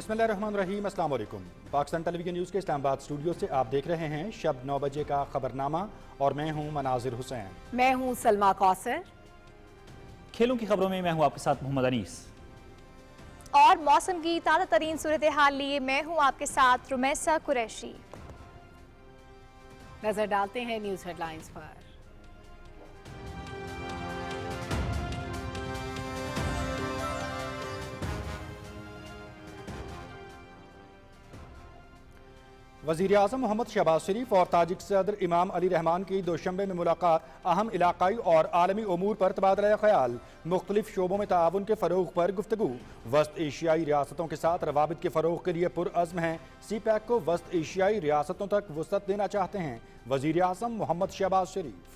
बिस्मिल्लाहिर्रहमानिर्रहीम, अस्सलाम वालेकुम। पाकिस्तान टेलीविजन न्यूज़ के इस्लामाबाद स्टूडियो से आप देख रहे हैं शब 9 बजे का खबरनामा और मैं हूं मनाजिर हुसैन। मैं हूं सलमा कौसर। खेलों की खबरों में मैं हूं आपके साथ मोहम्मद अनीस। और मौसम की ताज़ा तरीन सूरत हाल लिए मैं हूं आपके साथ रुमैसा कुरैशी। नजर डालते हैं न्यूज़ हेडलाइंस पर। वज़ीर आज़म मोहम्मद शहबाज शरीफ और ताजिक सदर इमाम अली रहमान की दोशंबे में मुलाकात, अहम इलाकाई और आलमी उमूर पर तबादला ख्याल, मुख्तलिफ शोबों में ताउन के फ़रोग़ पर गुफ्तगू। वस्त एशियाई रियासतों के साथ रवाबित के फ़रोग़ के लिए पुरअज़्म हैं। सी पैक को वस्त एशियाई रियासतों तक वसअत देना चाहते हैं वज़ीर आज़म मोहम्मद शहबाज शरीफ।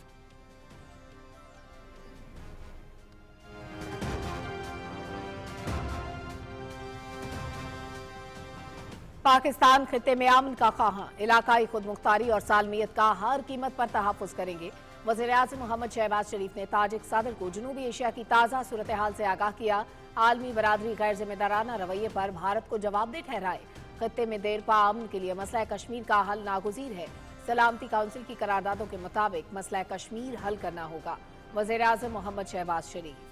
पाकिस्तान खित्ते में अमन का ख्वाहां, इलाकाई खुदमुख्तारी और सालमियत का हर कीमत पर तहफ़्फ़ुज़ करेंगे। वज़ीर आज़म मोहम्मद शहबाज शरीफ ने ताजिक सदर को जनूबी एशिया की ताज़ा सूरत हाल से आगाह किया। आलमी बरादरी गैर जिम्मेदाराना रवैये पर भारत को जवाबदेह ठहराए। खित्ते में देरपा अमन के लिए मसला कश्मीर का हल नागुज़ीर है। सलामती काउंसिल की करारदादों के मुताबिक मसला कश्मीर हल करना होगा। वज़ीर आज़म मोहम्मद शहबाज शरीफ।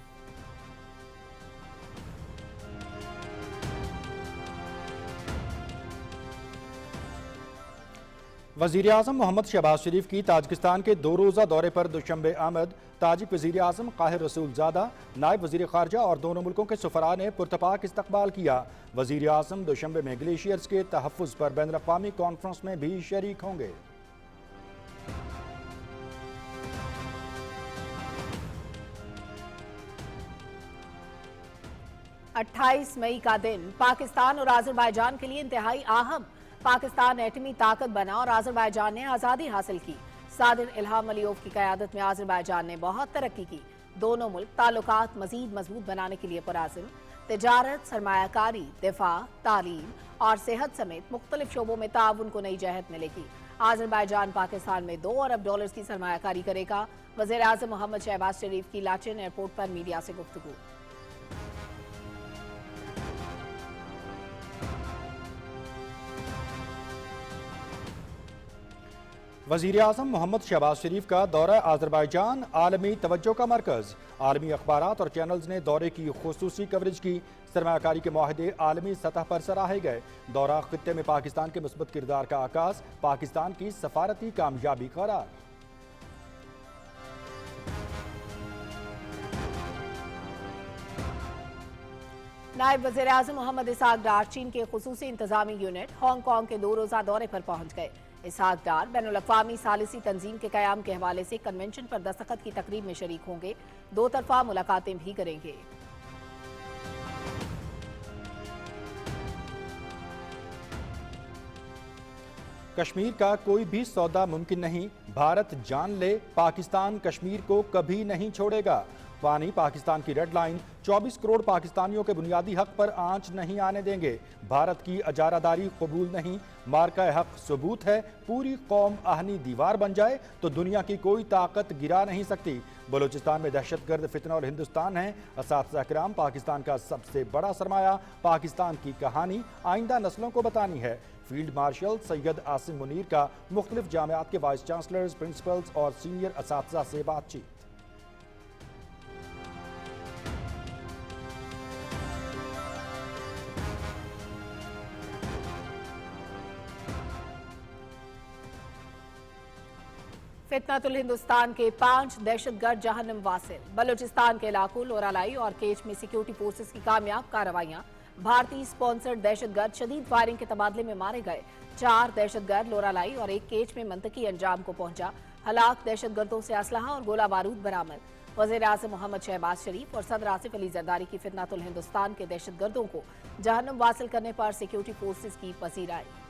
वज़ीर आज़म मोहम्मद शहबाज शरीफ की ताजिकिस्तान के 2 रोज़ा दौरे पर दुशंबे आमद। ताजिक वज़ीर आज़म काहिर रसूलज़ादा, नायब वज़ीर ख़ारजा और दोनों मुल्कों के सफ़रा ने पुरतपाक इस्तक़बाल किया। वज़ीर आज़म दुशंबे में ग्लेशियर्स के तहफ़्फ़ुज़ पर बैनुल-अक़वामी कॉन्फ्रेंस में भी शरीक होंगे। अट्ठाईस मई का दिन पाकिस्तान और आज़रबाईजान के लिए इंतहाई अहम। पाकिस्तान एटमी ताकत बना और आज़रबाईजान ने आज़ादी हासिल की। सादिर इल्हाम अलीयोव की क़यादत में आज़रबाईजान ने बहुत तरक्की की। दोनों मुल्क ताल्लुकात मज़ीद मजबूत बनाने के लिए पुरअज़्म। तिजारत, सरमायाकारी, दिफा, तालीम और सेहत समेत मुख्तलिफ शोबों में ताउन को नई जहत मिलेगी। आज़रबाईजान पाकिस्तान में $2 अरब की सरमायाकारी करेगा। वज़ीर आज़म मोहम्मद शहबाज शरीफ की लाचेन एयरपोर्ट पर मीडिया से गुफ्तगू। वज़ीर आज़म मोहम्मद शहबाज शरीफ का दौरा आज़रबाईजान आलमी तवज्जो का मरकज़। आलमी अखबारात और चैनल्स ने दौरे की खुसूसी कवरेज की। सरमायाकारी के मुआहदे आलमी सतह पर सराहे गए। दौरा खित्ते में पाकिस्तान के मुस्बत किरदार का आगाज़, पाकिस्तान की सफारती कामयाबी करार। नायब वज़ीर आज़म मोहम्मद इसहाक डार चीन के खुसूसी इंतजामी यूनिट हांगकांग के 2 रोज़ा दौरे पर पहुंच गए। इसहाक डार बैनुल-अक़वामी सालिसी तंजीम के क़याम के हवाले से कन्वेंशन पर दस्तखत की तकरीब में शरीक होंगे। 2 तरफ़ा मुलाकातें भी करेंगे। कश्मीर का कोई भी सौदा मुमकिन नहीं, भारत जान ले पाकिस्तान कश्मीर को कभी नहीं छोड़ेगा। पानी पाकिस्तान की रेड लाइन, 24 करोड़ पाकिस्तानियों के बुनियादी हक पर आंच नहीं आने देंगे। भारत की अजारादारी कबूल नहीं, मार्का हक सबूत है। पूरी कौम आहनी दीवार बन जाए तो दुनिया की कोई ताकत गिरा नहीं सकती। बलूचिस्तान में दहशतगर्द फितना और हिंदुस्तान है। असातिज़ा किराम, पाकिस्तान का सबसे बड़ा सरमाया, पाकिस्तान की कहानी आइंदा नस्लों को बतानी है। फील्ड मार्शल सैयद आसिम मुनीर का मुख्तलिफ जामियात के वाइस चांसलर्स, प्रिंसिपल्स और सीनियर असातिज़ा से बातचीत। फितनतुल हिंदुस्तान के 5 दहशतगर्द जहन्नम वासिल। बलूचिस्तान के इलाकों लोरालाई और केच में सिक्योरिटी फोर्सेस की कामयाब कार्रवाइयां। भारतीय स्पॉन्सर्ड दहशतगर्द शदीद फायरिंग के तबादले में मारे गए। 4 दहशतगर्द लोरालाई और 1 केच में मंतकी अंजाम को पहुंचा। हलाक दहशतगर्दों से असलहा और गोला बारूद बरामद। वज़ीर आज़म मोहम्मद शहबाज शरीफ और सदर आसिफ अली जरदारी की फितनतुल हिंदुस्तान के दहशतगर्दों को जहन्नम वासिल करने पर सिक्योरिटी फोर्सेस की पसीराई।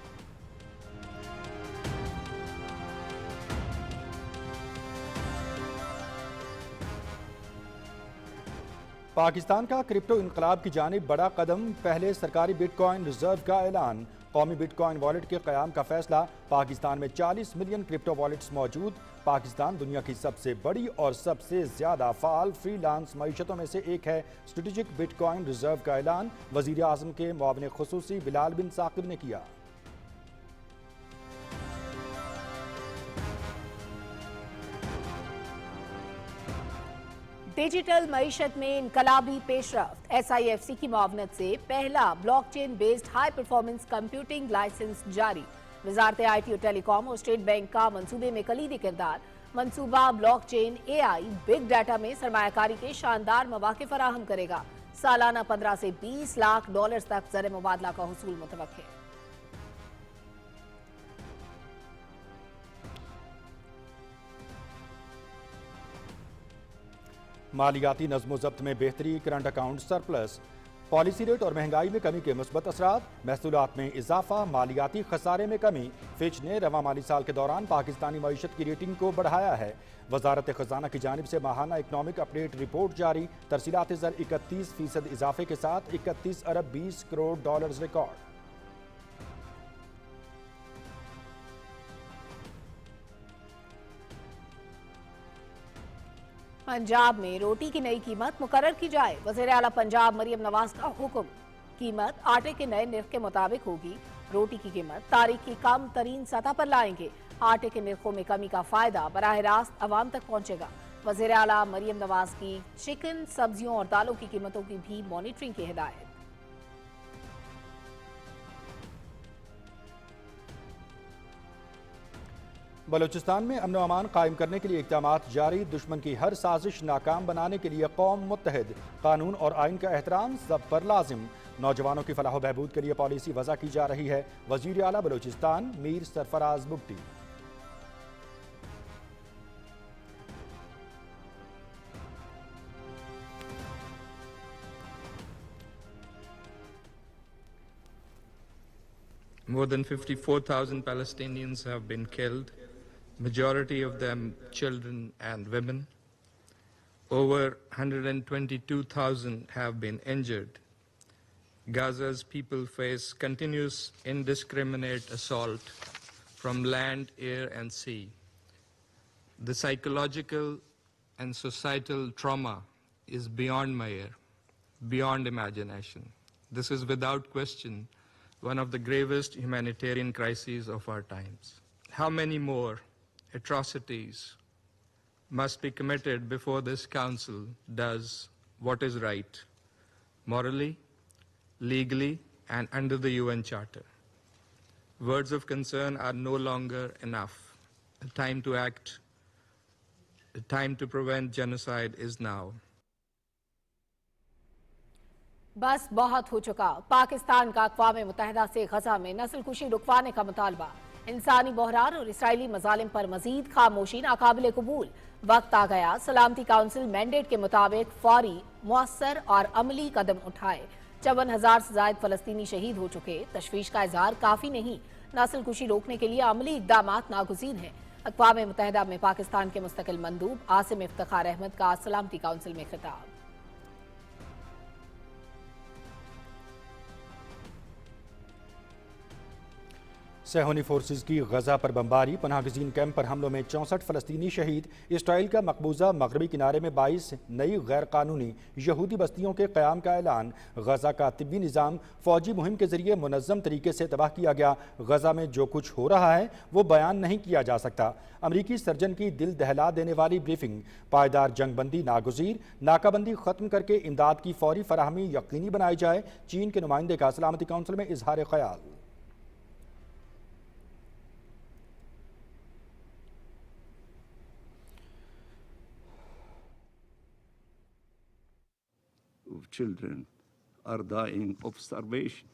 पाकिस्तान का क्रिप्टो इनकलाब की जानिब बड़ा कदम, पहले सरकारी बिटकॉइन रिजर्व का ऐलान। قومی بٹ کوائن والیٹ کے قیام کا فیصلہ۔ پاکستان میں 40 ملین کرپٹو والیٹس موجود۔ پاکستان دنیا کی سب سے بڑی اور سب سے زیادہ فعال فری لانس معیشتوں میں سے ایک ہے۔ اسٹریٹجک بٹ کوائن ریزرو کا اعلان وزیر اعظم کے معاون خصوصی بلال بن ثاقب نے کیا۔ ڈیجیٹل معیشت میں انقلابی پیش رفت۔ SIFC کی معاونت سے پہلا block chain based high performance computing licence جاری۔ وزارت IT اور ٹیلی کام اور اسٹیٹ بینک کا منصوبے میں کلیدی کردار۔ منصوبہ block chain AI big data میں سرمایہ کاری کے شاندار مواقع فراہم کرے گا۔ سالانہ 15 سے 20 لاکھ ڈالرز تک زر مبادلہ کا حصول متوقع ہے۔ مالیاتی نظم و ضبط میں بہتری، current account surplus, policy rate اور مہنگائی میں کمی کے مثبت اثرات، محصولات میں اضافہ، مالیاتی خسارے میں کمی۔ فچ نے رواں مالی سال کے دوران پاکستانی معیشت کی ریٹنگ کو بڑھایا ہے۔ وزارت خزانہ کی جانب سے ماہانہ اکنامک اپڈیٹ رپورٹ جاری۔ ترسیلات زر 31% اضافے کے ساتھ 31 ارب 20 کروڑ ڈالرز ریکارڈ۔ پنجاب میں روٹی کی نئی قیمت مقرر کی جائے۔ وزیر اعلیٰ پنجاب مریم نواز کا حکم۔ قیمت آٹے کے نئے نرخ کے مطابق ہوگی۔ روٹی کی قیمت تاریخ کی کم ترین سطح پر لائیں گے۔ آٹے کے نرخوں میں کمی کا فائدہ براہ راست عوام تک پہنچے گا۔ وزیر اعلیٰ مریم نواز کی چکن، سبزیوں اور دالوں کی قیمتوں کی بھی مانیٹرنگ کی ہدایت۔ بلوچستان میں امن و امان قائم کرنے کے لیے اقدامات جاری۔ دشمن کی ہر سازش ناکام بنانے کے لیے قوم متحد۔ قانون اور آئین کا احترام سب پر لازم۔ نوجوانوں کی فلاح و بہبود کے لیے پالیسی وضع کی جا رہی ہے۔ وزیر اعلیٰ بلوچستان میر سرفراز Bugti. More than 54,000 Palestinians have been killed, majority of them children and women. Over 122,000 have been injured. Gaza's people face continuous indiscriminate assault from land, air, and sea. The psychological and societal trauma is beyond measure, beyond imagination. This is without question one of the gravest humanitarian crises of our times. How many more atrocities must be committed before this council does what is right, morally, legally, and under the UN Charter? Words of concern are no longer enough. The time to act, the time to prevent genocide is now. بس بہت ہو چکا۔ پاکستان کا اقوام متحدہ سے غزہ میں نسل کشی رکوانے کا مطالبہ۔ انسانی بحران اور اسرائیلی مظالم پر مزید خاموشی ناقابل قبول۔ وقت آ گیا سلامتی کونسل مینڈیٹ کے مطابق فوری، مؤثر اور عملی قدم اٹھائے۔ 54,000 سے زائد فلسطینی شہید ہو چکے۔ تشویش کا اظہار کافی نہیں، نسل کشی روکنے کے لیے عملی اقدامات ناگزیر ہیں۔ اقوام متحدہ میں پاکستان کے مستقل مندوب عاصم افتخار احمد کا سلامتی کونسل میں خطاب۔ صہیونی فورسز کی غزہ پر بمباری، پناہ گزین کیمپ پر حملوں میں 64 فلسطینی شہید۔ اسرائیل کا مقبوضہ مغربی کنارے میں 22 نئی غیر قانونی یہودی بستیوں کے قیام کا اعلان۔ غزہ کا طبی نظام فوجی مہم کے ذریعے منظم طریقے سے تباہ کیا گیا۔ غزہ میں جو کچھ ہو رہا ہے وہ بیان نہیں کیا جا سکتا۔ امریکی سرجن کی دل دہلا دینے والی بریفنگ۔ پائیدار جنگ بندی ناگزیر، ناکہ بندی ختم کر کے امداد کی فوری فراہمی یقینی بنائی جائے۔ چین کے نمائندے کا سلامتی کونسل میں اظہار خیال۔ Children are dying of starvation.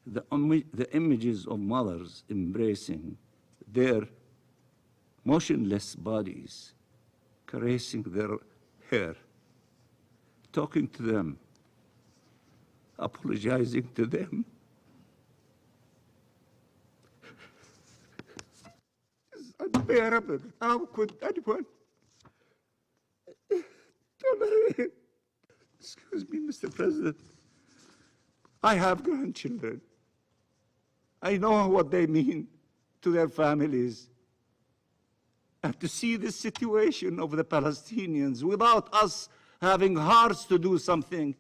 The images of mothers embracing their motionless bodies, caressing their hair, talking to them, apologizing to them. It's unbearable. How could anyone tolerate? Excuse me, Mr. President. I have grandchildren. I know what they mean to their families. And to see this situation of the Palestinians without us having hearts to do something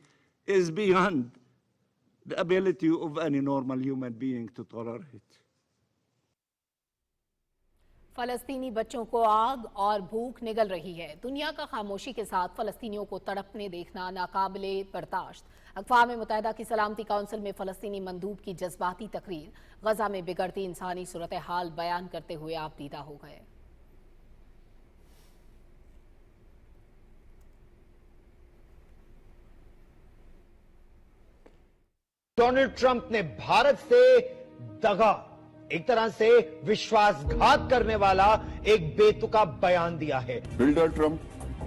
is beyond the ability of any normal human being to tolerate. فلسطینی بچوں کو آگ اور بھوک نگل رہی ہے۔ دنیا کا خاموشی کے ساتھ فلسطینیوں کو تڑپنے دیکھنا ناقابل برداشت۔ اقوام متحدہ کی سلامتی کونسل میں فلسطینی مندوب کی جذباتی تقریر، غزہ میں بگڑتی انسانی صورتحال بیان کرتے ہوئے آپ دیدہ ہو گئے۔ ڈونلڈ ٹرمپ نے بھارت سے دغا، ایک طرح سے وشواس گھات کرنے والا ایک بے تکا بیان دیا ہے۔ Builder Trump,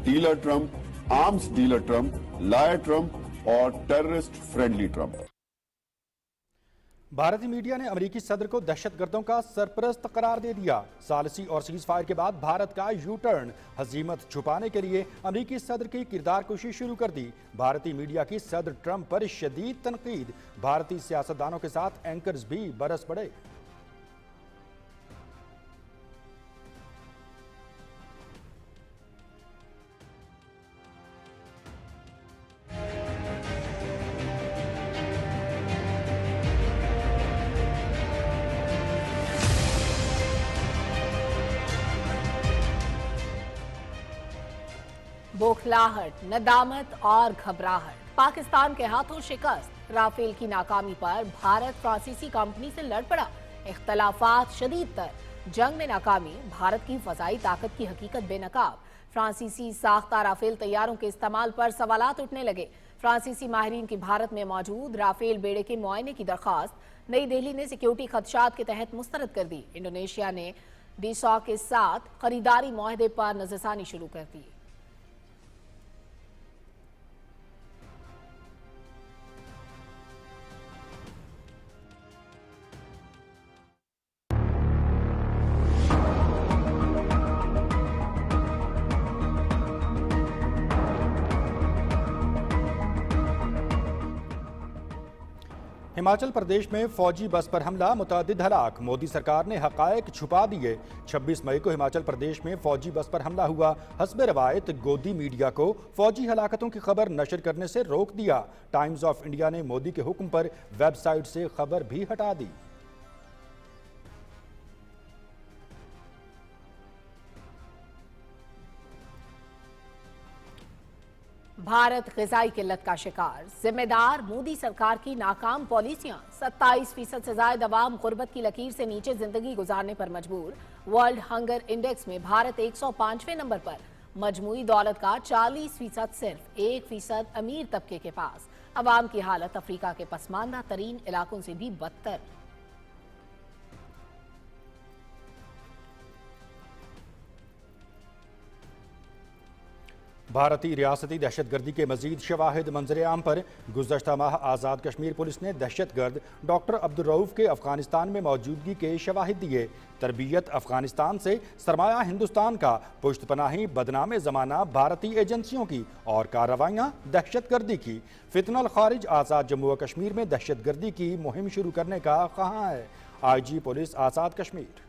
dealer Trump, arms dealer Trump, liar Trump اور ٹیررسٹ فرینڈلی ٹرمپ۔ بھارتی میڈیا نے امریکی صدر کو دہشت گردوں کا سرپرست قرار دے دیا۔ ثالثی اور سیز فائر کے بعد بھارت کا یو ٹرن، ہزیمت چھپانے کے لیے امریکی صدر کی کردار کشی شروع کر دی۔ بھارتی میڈیا کی صدر ٹرمپ پر شدید تنقید، بھارتی سیاستدانوں کے ساتھ اینکرز بھی برس پڑے۔ بوکھلاہٹ، ندامت اور گھبراہٹ، پاکستان کے ہاتھوں شکست، رافیل کی ناکامی پر بھارت فرانسیسی کمپنی سے لڑ پڑا، اختلافات شدید تر، جنگ میں ناکامی، بھارت کی فضائی طاقت کی حقیقت بے نقاب، فرانسیسی ساختہ رافیل طیاروں کے استعمال پر سوالات اٹھنے لگے، فرانسیسی ماہرین کی بھارت میں موجود رافیل بیڑے کے معائنے کی درخواست نئی دہلی نے سیکیورٹی خدشات کے تحت مسترد کر دی۔ انڈونیشیا نے ڈیسا کے ساتھ خریداری معاہدے پر نظرثانی شروع کر دی۔ ہماچل پردیش میں فوجی بس پر حملہ، متعدد ہلاک، مودی سرکار نے حقائق چھپا دیے۔ 26 مئی کو ہماچل پردیش میں فوجی بس پر حملہ ہوا۔ حسب روایت گودی میڈیا کو فوجی ہلاکتوں کی خبر نشر کرنے سے روک دیا۔ ٹائمز آف انڈیا نے مودی کے حکم پر ویب سائٹ سے خبر بھی ہٹا دی۔ بھارت غذائی قلت کا شکار، ذمہ دار مودی سرکار کی ناکام پالیسیاں، 27% سے زائد عوام غربت کی لکیر سے نیچے زندگی گزارنے پر مجبور۔ ورلڈ ہنگر انڈیکس میں بھارت 105ویں نمبر پر، مجموعی دولت کا 40% صرف 1% امیر طبقے کے پاس، عوام کی حالت افریقہ کے پسماندہ ترین علاقوں سے بھی بدتر۔ بھارتی ریاستی دہشت گردی کے مزید شواہد منظر عام پر، گزشتہ ماہ آزاد کشمیر پولیس نے دہشت گرد ڈاکٹر عبدالرؤف کے افغانستان میں موجودگی کے شواہد دیے۔ تربیت افغانستان سے، سرمایہ ہندوستان کا، پشت پناہی بدنام زمانہ بھارتی ایجنسیوں کی اور کارروائیاں دہشت گردی کی۔ فتنہ الخارج آزاد جموں و کشمیر میں دہشت گردی کی مہم شروع کرنے کا خواہاں ہے۔ آئی جی پولیس آزاد کشمیر۔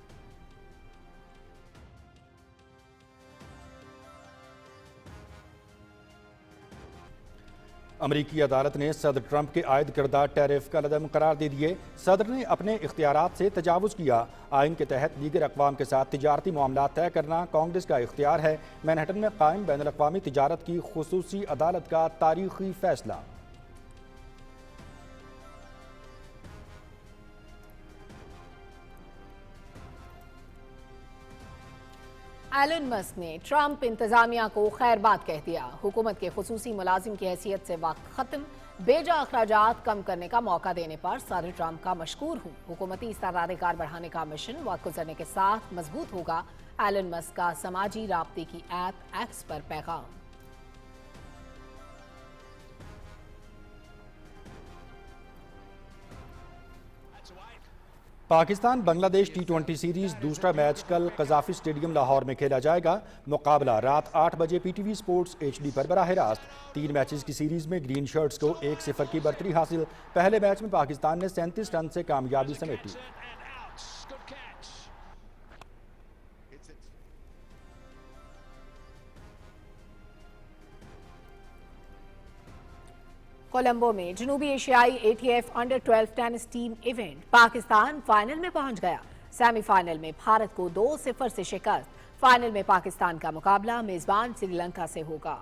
امریکی عدالت نے صدر ٹرمپ کے عائد کردہ ٹیرف کا عدم قرار دے دیے۔ صدر نے اپنے اختیارات سے تجاوز کیا۔ آئین کے تحت دیگر اقوام کے ساتھ تجارتی معاملات طے کرنا کانگریس کا اختیار ہے۔ مینہٹن میں قائم بین الاقوامی تجارت کی خصوصی عدالت کا تاریخی فیصلہ۔ ایلن مسک نے ٹرمپ انتظامیہ کو خیر بات کہہ دیا۔ حکومت کے خصوصی ملازم کی حیثیت سے وقت ختم، بیجا اخراجات کم کرنے کا موقع دینے پر صدر ٹرمپ کا مشکور ہوں۔ حکومتی استعداد کار بڑھانے کا مشن وقت گزرنے کے ساتھ مضبوط ہوگا۔ ایلن مسک کا سماجی رابطے کی ایپ ایکس پر پیغام۔ पाकिस्तान बांग्लादेश T20 सीरीज दूसरा मैच कल कजाफी स्टेडियम लाहौर में खेला जाएगा। मुकाबला रात 8 बजे PTV स्पोर्ट्स HD पर बराह रास्त। 3 मैचेस की सीरीज में ग्रीन शर्ट्स को 1-0 की बढ़तरी हासिल। पहले मैच में पाकिस्तान ने 37 रन से कामयाबी समेटी। कोलंबो में जनूबी एशियाई ATF under twelve tennis team event Pakistan final में पहुंच गया। सेमीफाइनल में भारत को 2-0 से शिकस्त। फाइनल में पाकिस्तान का मुकाबला मेजबान श्रीलंका से होगा।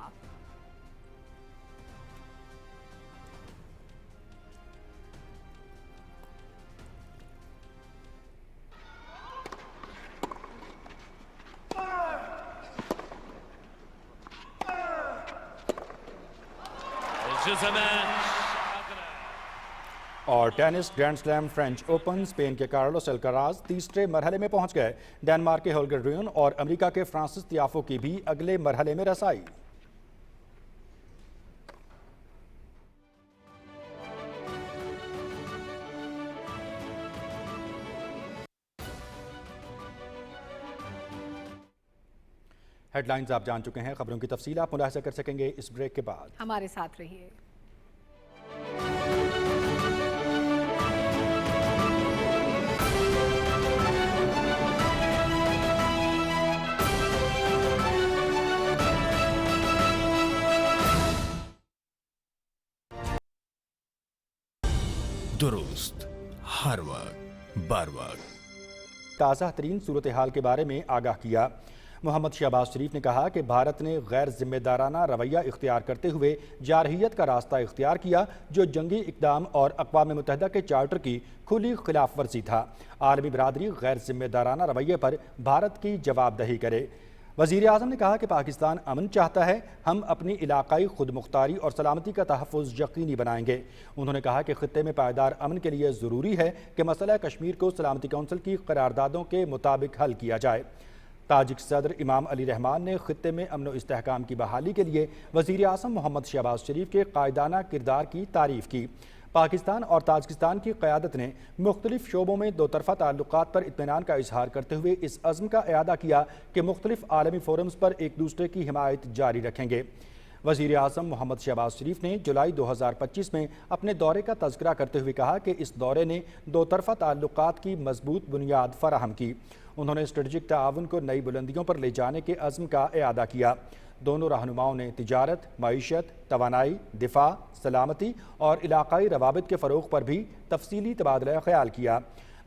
और tennis grand slam French open Spain के कार्लोस अल्काराज तीसरे मरहले में पहुंच गए। डेनमार्क के होल्गर र्यून और अमेरिका के फ्रांसिस तियाफो की भी अगले मरहले में रसाई। हेडलाइंस आप जान चुके हैं। खबरों की तफसील आप मुलाहिजा कर सकेंगे इस ब्रेक के बाद। हमारे साथ रहिए। दुरुस्त हर वक्त बार वक्त। ताज़ा तरीन सूरत हाल के बारे में आगाह किया। मोहम्मद शहबाज शरीफ ने कहा कि भारत ने गैर जिम्मेदाराना रवैया इख्तियार करते हुए जारहियत का रास्ता इख्तियार किया, जो जंगी इक़दाम और अक़वाम मुत्तहिदा के चार्टर की खुली खिलाफ वर्जी था। आलमी बरादरी गैर जिम्मेदाराना रवैये पर भारत की जवाबदही करे। वज़ीर आज़म ने कहा कि पाकिस्तान अमन चाहता है, हम अपनी इलाकाई खुद मुख्तारी और सलामती का तहफ़्फ़ुज़ यकीनी बनाएंगे। उन्होंने कहा कि ख़ित्ते में पायदार अमन के लिए ज़रूरी है कि मसला कश्मीर को सलामती कौंसिल की करारदादों के मुताबिक हल किया जाए। ताजिक सदर इमाम अली रहमान ने ख़ित्ते में अमन व इस्तेहकाम की बहाली के लिए वज़ीर आज़म मोहम्मद शहबाज शरीफ के कायदाना किरदार की तारीफ़ की। पाकिस्तान और ताजिकिस्तान की क़यादत ने मुख्तलिफ शोबों में दो तरफ़ा ताल्लुक़ात पर इत्मीनान का इजहार करते हुए इस अज़्म का इआदा किया कि मुख्तलिफ आलमी फोरम्स पर एक दूसरे की हिमायत जारी रखेंगे। वज़ीर आज़म मोहम्मद शहबाज शरीफ ने जुलाई 2025 में अपने दौरे का तज़किरा करते हुए कहा कि इस दौरे ने दो तरफ़ा ताल्लुक़ात की मजबूत बुनियाद फराहम की। उन्होंने स्ट्रेटजिक ताआवुन को नई बुलंदियों पर ले जाने के अज़्म का इआदा किया। दोनों रहनुमाओं ने तिजारत, मईशत, तवानाई, दिफा, सलामती और इलाकाई रवाबित के फ़रोग़ पर भी तफसीली तबादला ख्याल किया।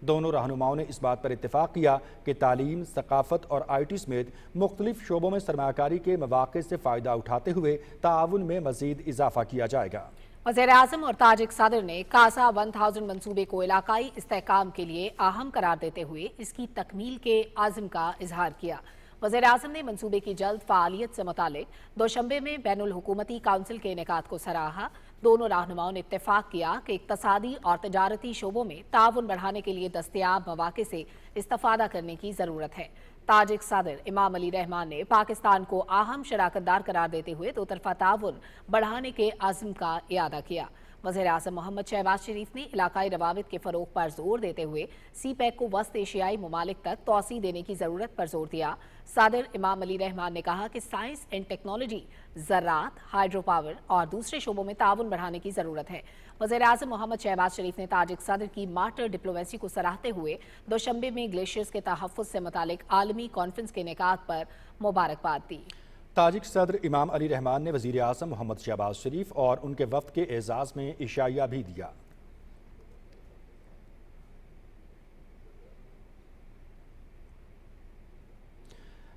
दोनों रहनुमाओं ने इस बात पर इत्तेफाक किया कि तालीम, सकाफ़त और IT समेत मुख्तलिफ शोबों में सरमायाकारी के मौक़े से फ़ायदा उठाते हुए ताआवुन में मज़ीद इजाफ़ा किया जाएगा। वज़ीर आज़म और ताजिक सदर ने कासा 1000 मंसूबे को इलाकाई इस्तेहकाम के लिए अहम करार देते हुए इसकी तकमील के आज़म का इजहार किया। वज़ीर आज़म ने मंसूबे की जल्द फ़ालियत से मुतालिक दोशंबे में बैनुल हुकूमती काउंसिल के इनेकाद को सराहा। दोनों रहनुमाओं ने इत्तेफाक किया कि इक़्तिसादी और तजारती शोबों में ताउन बढ़ाने के लिए दस्तयाब मौक़े से इस्तिफ़ादा करने की ज़रूरत है। ताजिक सदर इमाम अली रहमान ने पाकिस्तान को अहम शराकतदार करार देते हुए दो तरफ़ा ताउन बढ़ाने के अज़्म का इआदा किया। वज़ीर आज़म मोहम्मद शहबाज शरीफ ने इलाकाई रवाबित के फ़रोग़ पर जोर देते हुए CPEC को वस्त एशियाई ममालिक तक तोसी देने की ज़रूरत पर जोर दिया। सदर इमाम अली रहमान ने कहा कि साइंस एंड टेक्नोलॉजी, ज़राअत, हाइड्रो पावर और दूसरे शोबों में ताउन बढ़ाने की ज़रूरत है। वज़ीर आज़म मोहम्मद शहबाज शरीफ ने ताजिक सदर की मार्टर डिप्लोमेसी को सराहते हुए दोशंबे में ग्लेशियर्स के तहफ़्फ़ुज़ से मुतालिक आलमी कॉन्फ्रेंस के इनेकाद पर मुबारकबाद दी। ताजिक सदर इमाम अली रहमान ने वज़ीर आज़म मोहम्मद शहबाज शरीफ और उनके वफ़द के एजाज़ में इशाइया भी दिया।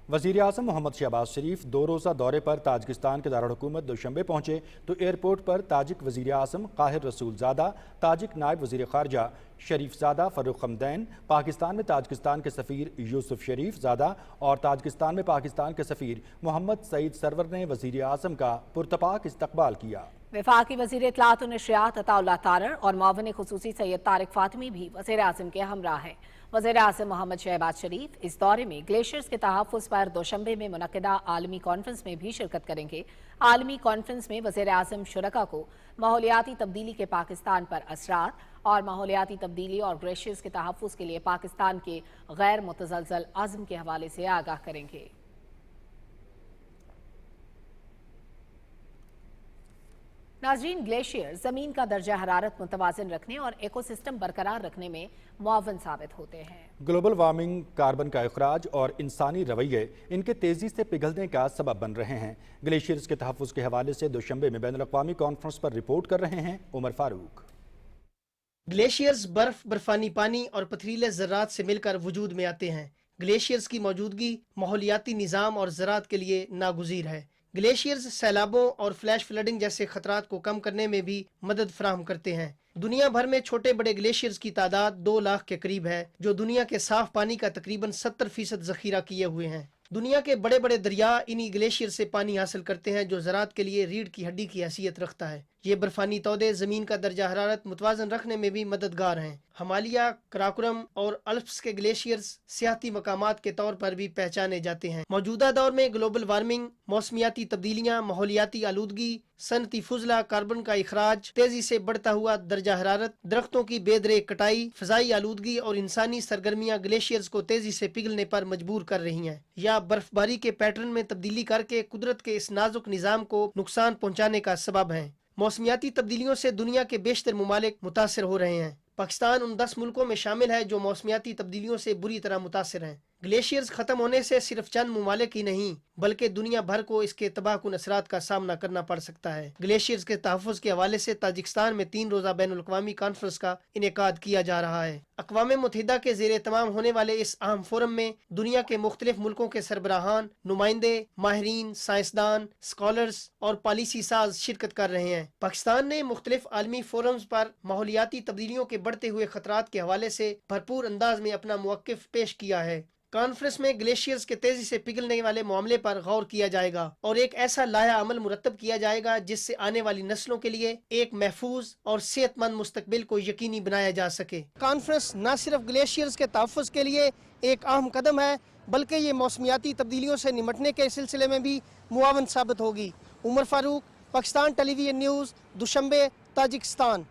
वज़ीर आज़म मोहम्मद शहबाज शरीफ 2 रोज़ा दौरे पर ताजिकिस्तान के दारुल हुकूमत दोशंबे पहुँचे तो एयरपोर्ट पर ताजिक वज़ीर आज़म काहिर रसूलज़ादा, ताजिक नायब वज़ीर ख़ारजा शरीफज़ादा फ़र्रुख हमदैन, पाकिस्तान में ताजिकिस्तान के सफ़ीर यूसुफ शरीफज़ादा और ताजिकिस्तान में पाकिस्तान के सफ़ीर मोहम्मद सईद सरवर ने वज़ीर आज़म का पुरतपाक इस्तकबाल किया। वफाकी वज़ीर इत्तलात व नशरियात अताउल्लाह तारर और मुअव्विन खुसूसी सैयद तारिक फातिमी भी वज़ीर आज़म के हमरा हैं। वज़ीर आज़म मोहम्मद शहबाज शरीफ इस दौरे में ग्लेशियर्स के तहफ़्फ़ुज़ पर दोशंबे में मुनक़िदा आलमी कॉन्फ्रेंस में भी शिरकत करेंगे। आलमी कॉन्फ्रेंस में वज़ीर आज़म शुरका को माहौलियाती तब्दीली के पाकिस्तान पर असरात اور ماحولیاتی تبدیلی اور گلیشیئرز کے تحفظ کے لیے پاکستان کے غیر متزلزل عزم کے حوالے سے آگاہ کریں گے۔ ناظرین، گلیشیئر زمین کا درجہ حرارت متوازن رکھنے اور ایکو سسٹم برقرار رکھنے میں معاون ثابت ہوتے ہیں۔ گلوبل وارمنگ، کاربن کا اخراج اور انسانی رویے ان کے تیزی سے پگھلنے کا سبب بن رہے ہیں۔ گلیشیئرز کے تحفظ کے حوالے سے دوشنبے میں بین الاقوامی کانفرنس پر رپورٹ کر رہے ہیں عمر فاروق۔ گلیشیئرز برف، برفانی پانی اور پتھریلے ذرات سے مل کر وجود میں آتے ہیں۔ گلیشیئرز کی موجودگی ماحولیاتی نظام اور زراعت کے لیے ناگزیر ہے۔ گلیشیئرز سیلابوں اور فلیش فلڈنگ جیسے خطرات کو کم کرنے میں بھی مدد فراہم کرتے ہیں۔ دنیا بھر میں چھوٹے بڑے گلیشیئرز کی تعداد 2 لاکھ کے قریب ہے، جو دنیا کے صاف پانی کا تقریباً 70% ذخیرہ کیے ہوئے ہیں۔ دنیا کے بڑے بڑے دریا انہی گلیشیئر سے پانی حاصل کرتے ہیں، جو زراعت کے لیے ریڑھ کی ہڈی کی حیثیت رکھتا ہے۔ یہ برفانی تودے زمین کا درجہ حرارت متوازن رکھنے میں بھی مددگار ہیں۔ ہمالیہ، کراکورم اور الپس کے گلیشیئرز سیاحتی مقامات کے طور پر بھی پہچانے جاتے ہیں۔ موجودہ دور میں گلوبل وارمنگ، موسمیاتی تبدیلیاں، ماحولیاتی آلودگی، صنعتی فضلہ، کاربن کا اخراج، تیزی سے بڑھتا ہوا درجہ حرارت، درختوں کی بے دریغ کٹائی، فضائی آلودگی اور انسانی سرگرمیاں گلیشیئرز کو تیزی سے پگھلنے پر مجبور کر رہی ہیں یا برف باری کے پیٹرن میں تبدیلی کر کے قدرت کے اس نازک نظام کو نقصان پہنچانے کا سبب ہیں۔ موسمیاتی تبدیلیوں سے دنیا کے بیشتر ممالک متاثر ہو رہے ہیں۔ پاکستان ان 10 ملکوں میں شامل ہے جو موسمیاتی تبدیلیوں سے بری طرح متاثر ہیں۔ گلیشیئرز ختم ہونے سے صرف چند ممالک ہی نہیں بلکہ دنیا بھر کو اس کے تباہ کن اثرات کا سامنا کرنا پڑ سکتا ہے۔ گلیشیئرز کے تحفظ کے حوالے سے تاجکستان میں 3 روزہ بین الاقوامی کانفرنس کا انعقاد کیا جا رہا ہے۔ اقوام متحدہ کے زیر اہتمام ہونے والے اس اہم فورم میں دنیا کے مختلف ملکوں کے سربراہان، نمائندے، ماہرین، سائنسدان، اسکالرز اور پالیسی ساز شرکت کر رہے ہیں۔ پاکستان نے مختلف عالمی فورمز پر ماحولیاتی تبدیلیوں کے بڑھتے ہوئے خطرات کے حوالے سے بھرپور انداز میں اپنا موقف پیش کیا ہے۔ کانفرنس میں گلیشیئرز کے تیزی سے پگھلنے والے معاملے پر غور کیا جائے گا اور ایک ایسا لائحہ عمل مرتب کیا جائے گا جس سے آنے والی نسلوں کے لیے ایک محفوظ اور صحت مند مستقبل کو یقینی بنایا جا سکے۔ کانفرنس نہ صرف گلیشیئرز کے تحفظ کے لیے ایک اہم قدم ہے بلکہ یہ موسمیاتی تبدیلیوں سے نمٹنے کے سلسلے میں بھی معاون ثابت ہوگی۔ عمر فاروق، پاکستان ٹیلی ویژن نیوز، دوشنبے، تاجکستان۔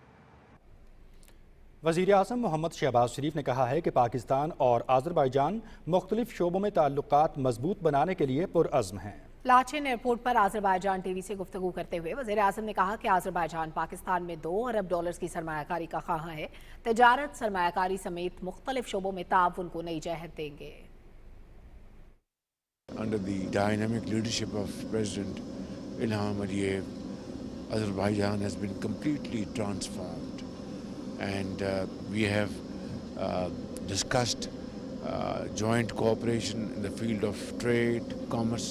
وزیر اعظم محمد شہباز شریف نے کہا ہے کہ پاکستان اور آذربائیجان مختلف شعبوں میں تعلقات مضبوط بنانے کے لیے پرعزم ہیں۔ لاچین ایئرپورٹ پر آذربائیجان ٹی وی سے گفتگو کرتے ہوئے وزیر اعظم نے کہا کہ آذربائیجان پاکستان میں $2 ارب کی سرمایہ کاری کا خواہاں ہے، تجارت، سرمایہ کاری سمیت مختلف شعبوں میں تعاون کو نئی جہت دیں گے۔ Under the dynamic leadership of President Ilham Aliyev, Azerbaijan has been completely transformed. And we have discussed joint cooperation in the field of trade, commerce,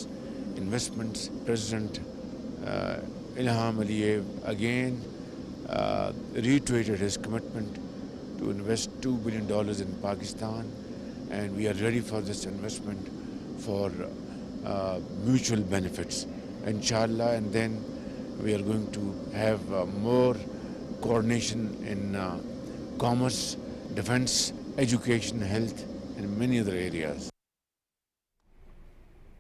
investments. President Ilham Aliyev again reiterated his commitment to invest $2 billion in Pakistan, and we are ready for this investment for mutual benefits, inshallah. And then we are going to have more coordination in commerce, defense, education, health, and many other areas.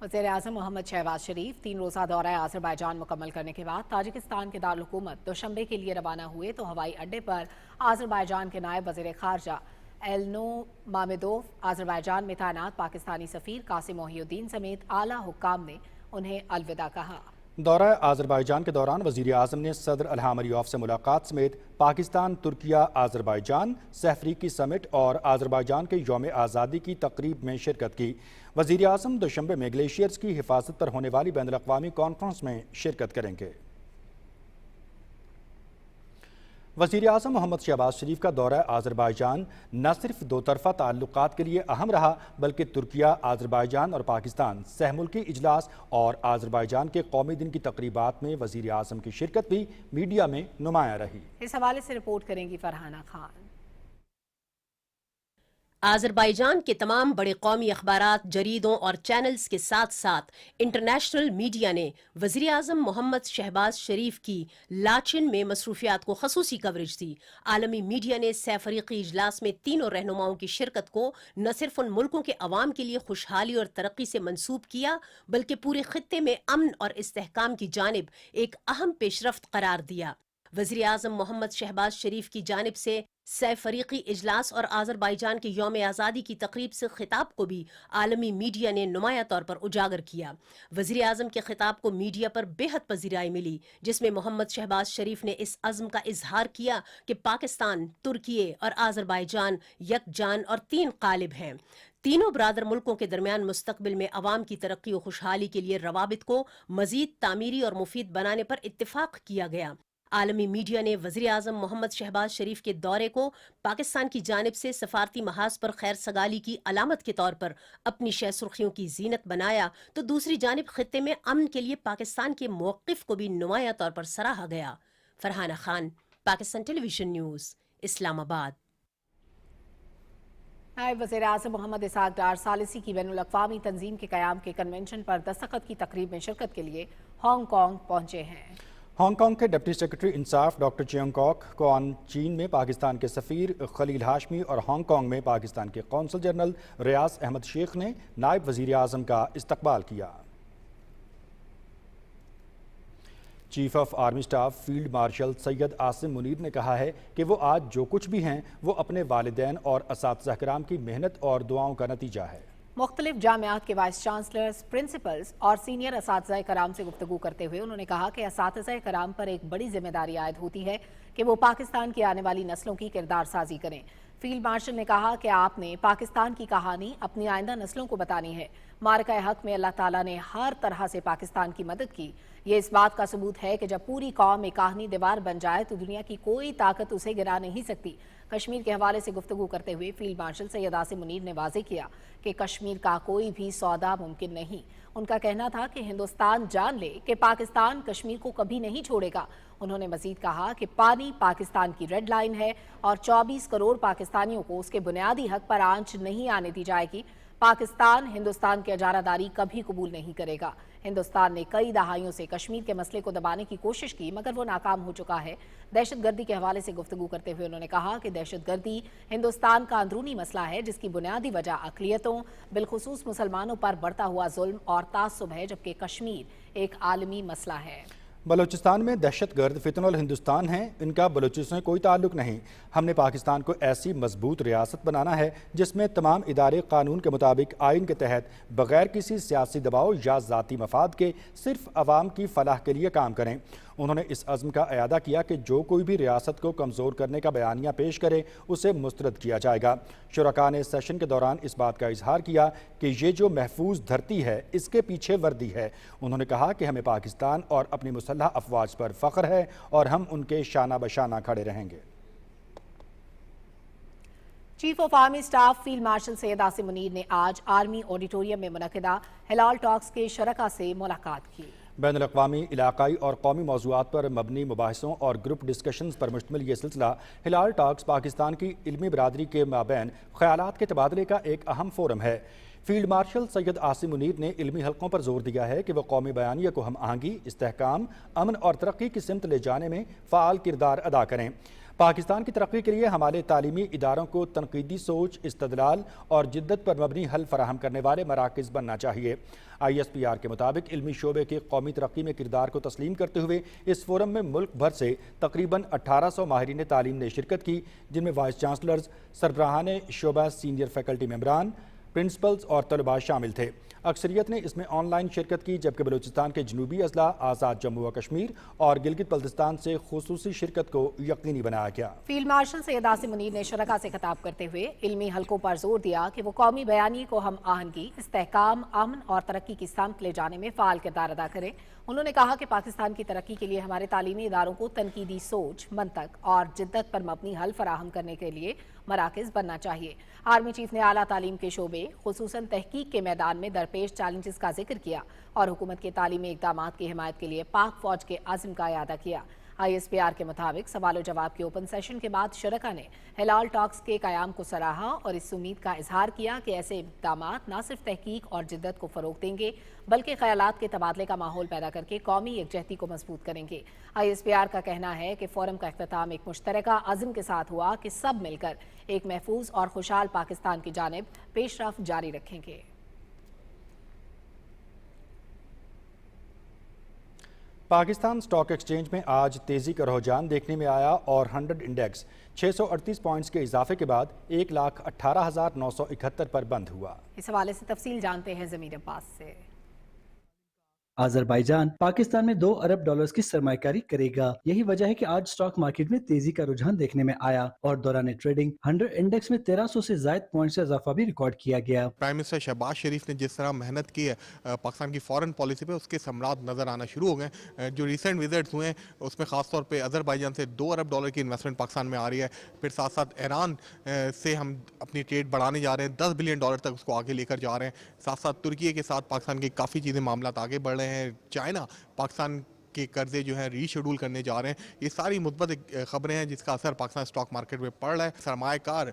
وزیر اعظم محمد شہباز شریف 3 روزہ دورہ آذربائیجان مکمل کرنے کے بعد Tajikistan کے دارالحکومت دوشنبے کے لیے روانہ ہوئے تو ہوائی اڈے پر آذربائیجان کے نائب وزیر خارجہ ایلنو مامدوف، آذربائیجان میں تعینات پاکستانی سفیر قاسم محی الدین سمیت اعلیٰ حکام نے انہیں الوداع کہا۔ دورہ آذربائیجان کے دوران وزیر اعظم نے صدر الہام علیوف سے ملاقات سمیت پاکستان، ترکیہ، آذربائیجان سہ-افریقی سمٹ اور آذربائیجان کے یوم آزادی کی تقریب میں شرکت کی۔ وزیر اعظم دوشنبے میں گلیشیئرز کی حفاظت پر ہونے والی بین الاقوامی کانفرنس میں شرکت کریں گے۔ وزیر اعظم محمد شہباز شریف کا دورہ آذربائیجان نہ صرف 2 طرفہ تعلقات کے لیے اہم رہا بلکہ ترکیہ، آذربائیجان اور پاکستان سہ ملکی اجلاس اور آذربائیجان کے قومی دن کی تقریبات میں وزیر اعظم کی شرکت بھی میڈیا میں نمایاں رہی۔ اس حوالے سے رپورٹ کریں گی فرحانہ خان۔ آذربائیجان کے تمام بڑے قومی اخبارات، جریدوں اور چینلز کے ساتھ ساتھ انٹرنیشنل میڈیا نے وزیر اعظم محمد شہباز شریف کی لاچن میں مصروفیات کو خصوصی کوریج دی۔ عالمی میڈیا نے سہ فریقی اجلاس میں تینوں رہنماؤں کی شرکت کو نہ صرف ان ملکوں کے عوام کے لیے خوشحالی اور ترقی سے منسوب کیا بلکہ پورے خطے میں امن اور استحکام کی جانب ایک اہم پیش رفت قرار دیا۔ वज़ीर आज़म मोहम्मद शहबाज शरीफ की जानिब से सह फरीकी इजलास और आज़रबाईजान के यौम आज़ादी की तकरीब से खिताब को भी आलमी मीडिया ने नुमाया तौर पर उजागर किया। वज़ीर आज़म के खिताब को मीडिया पर बेहद पजीराई मिली, जिसमें मोहम्मद शहबाज शरीफ ने इस अज़्म का इजहार किया कि पाकिस्तान, तुर्किये और आज़रबाईजान यकजान और तीन कालिब हैं। तीनों बरादर मुल्कों के दरमियान मुस्तकबिल में अवाम की तरक्की और खुशहाली के लिए रवाबित को मजीद तामीरी और मुफीद बनाने पर इत्तिफाक किया गया। आलमी मीडिया ने वज़ीर आज़म मोहम्मद शहबाज शरीफ के दौरे को पाकिस्तान की जानिब से सफारती महाज पर खैर सगाली की अलामत के तौर पर अपनी शह सुर्खियों की जीनत बनाया, तो दूसरी जानिब खित्ते में अमन के लिए पाकिस्तान के मौक़िफ़ को भी नुमाया तौर पर सराहा गया। Farhana Khan, Pakistan television news, Islamabad. नायब वज़ीर आज़म मोहम्मद इसहाक़ डार सालिसी की बैनुल अक़वामी तंजीम के क़याम के कन्वेंशन पर दस्तखत की तकरीब में शिरकत के लिए हांगकांग पहुंचे हैं। हांगकांग के डिप्टी सेक्रेटरी इंसाफ डॉक्टर चियांग कॉक को चीन में पाकिस्तान के सफ़ीर खलील हाशमी और हांगकांग में पाकिस्तान के कौंसल जनरल रियाज अहमद शेख ने नायब वज़ीर आज़म का इस्तकबाल किया। Chief of army staff field marshal Syed Asim Munir ने कहा है कि वो आज जो कुछ भी हैं वो अपने वालिदैन और असातिज़ा किराम की मेहनत और दुआओं का नतीजा है। मुख्तलिफ जामियात के वाइस चांसलर्स, प्रिंसिपल्स और सीनियर असातिज़ा कराम से गुफ्तगू करते हुए उन्होंने कहा कि असातिज़ा कराम पर एक बड़ी जिम्मेदारी आयद होती है कि वो पाकिस्तान की आने वाली नस्लों की किरदार साजी करें। फील्ड मार्शल ने कहा कि आपने पाकिस्तान की कहानी अपनी आइंदा नस्लों को बतानी है। मारका हक में अल्लाह ताला ने हर तरह से पाकिस्तान की मदद की। ये इस बात का सबूत है कि जब पूरी कौम एक कहानी दीवार बन जाए तो दुनिया की कोई ताकत उसे गिरा नहीं सकती। कश्मीर के हवाले से गुफ्तगू करते हुए फील्ड मार्शल सैयद आसिम मुनीर ने वाज़ेह किया कि कश्मीर का कोई भी सौदा मुमकिन नहीं। उनका कहना था कि हिंदुस्तान जान ले कि पाकिस्तान कश्मीर को कभी नहीं छोड़ेगा। उन्होंने मजीद कहा कि पानी पाकिस्तान की रेड लाइन है और 24 करोड़ पाकिस्तानियों को उसके बुनियादी हक पर आंच नहीं आने दी जाएगी। पाकिस्तान हिंदुस्तान की इजारादारी कभी कबूल नहीं करेगा। हिंदुस्तान ने कई दहाइयों से कश्मीर के मसले को दबाने की कोशिश की मगर वो नाकाम हो चुका है। दहशतगर्दी के हवाले से गुफ्तगू करते हुए उन्होंने कहा कि दहशतगर्दी हिंदुस्तान का अंदरूनी मसला है जिसकी बुनियादी वजह अक़लियतों बिलखुसूस मुसलमानों पर बढ़ता हुआ जुल्म और तासुब है, जबकि कश्मीर एक आलमी मसला है। बलूचिस्तान में दहशतगर्द फितनुल हिंदुस्तान हैं, इनका बलूचिस्तान से कोई ताल्लुक नहीं। हमने पाकिस्तान को ऐसी मजबूत रियासत बनाना है जिसमें तमाम इदारे कानून के मुताबिक आइन के तहत बगैर किसी सियासी दबाव या ज़ाती मफाद के सिर्फ अवाम की फलाह के लिए काम करें। उन्होंने इस अज़्म का अयादा किया कि जो कोई भी रियासत को कमज़ोर करने का बयानिया पेश करे उसे मुस्तरद किया जाएगा। शुरका ने सेशन के दौरान इस बात का इजहार किया कि ये जो महफूज धरती है इसके पीछे वर्दी है। उन्होंने कहा कि हमें पाकिस्तान और अपनी मुसल्लह अफवाज पर फ़ख्र है और हम उनके शाना बशाना खड़े रहेंगे। Chief of army staff field marshal Syed Asim Munir ने आज आर्मी ऑडिटोरियम में मुनक़िदा हिलाल टॉक्स के शरका से मुलाकात की। बैनुल-अक़वामी, इलाकाई और कौमी मौज़ूआत पर मबनी मुबाहिसों और ग्रुप डिस्कशंस पर मुश्तमिल ये सिलसिला हिलाल टॉक्स पाकिस्तान की इल्मी बरादरी के माबैन ख़यालात के तबादले का एक अहम फोरम है। फील्ड मार्शल सैयद आसिम मुनीर ने इल्मी हलकों पर जोर दिया है कि वह कौमी बयानिया को हम आहंगी, इस्तेहकाम, अमन और तरक्की की सिमत ले जाने में फ़ाल किरदार अदा करें। पाकिस्तान की तरक्की के लिए हमारे तालीमी इदारों को तनकीदी सोच, इस्तदलाल और जिद्दत पर मबनी हल फराहम करने वाले मराकज़ बनना चाहिए। ISPR के मुताबिक इल्मी शोबे के कौमी तरक्की में किरदार को तस्लीम करते हुए इस फोरम में मुल्क भर से तकरीबन 1800 माहिरीन तालीम ने शिरकत की, जिनमें वाइस चांसलर्स, सरबराहान शोबा, सीनियर फैकल्टी मेम्बरान, प्रिंसिपल्स और तलबा शामिल थे। अक्सरियत ने इसमें ऑनलाइन शिरकत की, जबकि बलूचिस्तान के जनूबी अजला, आज़ाद जम्मू व कश्मीर और गिलगित बल्तिस्तान से खुसूसी शिरकत को यकीनी बनाया गया। फील्ड मार्शल सैयद आसिम मुनीर ने शरका से खिताब करते हुए इल्मी हलकों पर जोर दिया कि वो कौमी बयानी को हम आहंगी, इस्तेहकाम, अमन और तरक्की की सामत ले जाने में फ़ाल किरदार अदा करें। उन्होंने कहा कि पाकिस्तान की तरक्की के लिए हमारे तालीमी इदारों को तनकीदी सोच, मंतक और जिद्दत पर मबनी हल फराहम करने के लिए मराकज़ बनना चाहिए। आर्मी चीफ ने आला तालीम के शोबे खुसूसन तहकीक के मैदान में दरपेश चैलेंजेस का जिक्र किया और हुकूमत के तालीमी इक़दामात की हिमायत के लिए पाक फौज के आज़म का इयादा किया। ISPR के मुताबिक सवाल जवाब के ओपन सेशन के बाद शरका ने हिलाल टॉक्स के क़याम को सराहा और इस उम्मीद का इजहार किया कि ऐसे इक़दामात न सिर्फ तहकीक और जिद्दत को फ़रोग़ देंगे बल्कि ख़यालात के तबादले का माहौल पैदा करके कौमी यकजहती को मजबूत करेंगे। ISPR का कहना है कि फोरम का इख्तिताम एक मुश्तरका अज़्म के साथ हुआ कि सब मिलकर एक महफूज और खुशहाल पाकिस्तान की जानिब पेशरफ्त जारी रखेंगे। پاکستان سٹاک ایکسچینج میں آج تیزی کا رجحان دیکھنے میں آیا اور 100 انڈیکس 638 پوائنٹس کے اضافے کے بعد 1,18,971 پر بند ہوا۔ اس حوالے سے تفصیل جانتے ہیں ضمیر عباس سے۔ آذربائیجان پاکستان میں 2 ارب ڈالرز کی سرمایہ کاری کرے گا۔ یہی وجہ ہے کہ آج سٹاک مارکیٹ میں تیزی کا رجحان دیکھنے میں آیا اور دوران ٹریڈنگ 100 انڈیکس میں 1300 سے زائد پوائنٹس کا اضافہ بھی ریکارڈ کیا گیا۔ پرائم منسٹر شہباز شریف نے جس طرح محنت کی ہے پاکستان کی فارن پالیسی پہ، اس کے ثمرات نظر آنا شروع ہو گئے۔ جو ریسنٹ وزٹس ہوئے ہیں اس میں خاص طور پہ آذربائیجان سے 2 ارب ڈالر کی انویسٹمنٹ پاکستان میں آ رہی ہے، پھر ساتھ ساتھ ایران سے ہم اپنی ٹریڈ بڑھانے جا رہے ہیں، 10 بلین ڈالر تک اس کو آگے لے کر جا رہے ہیں۔ ساتھ ساتھ ترکی کے ساتھ پاکستان کی کافی چیزیں معاملات آگے بڑھ رہے ہیں۔ چائنا پاکستان کے قرضے جو ہیں ری شیڈول کرنے جا رہے ہیں۔ یہ ساری مثبت خبریں ہیں جس کا اثر پاکستان سٹاک مارکیٹ میں پڑ رہا ہے۔ سرمایہ کار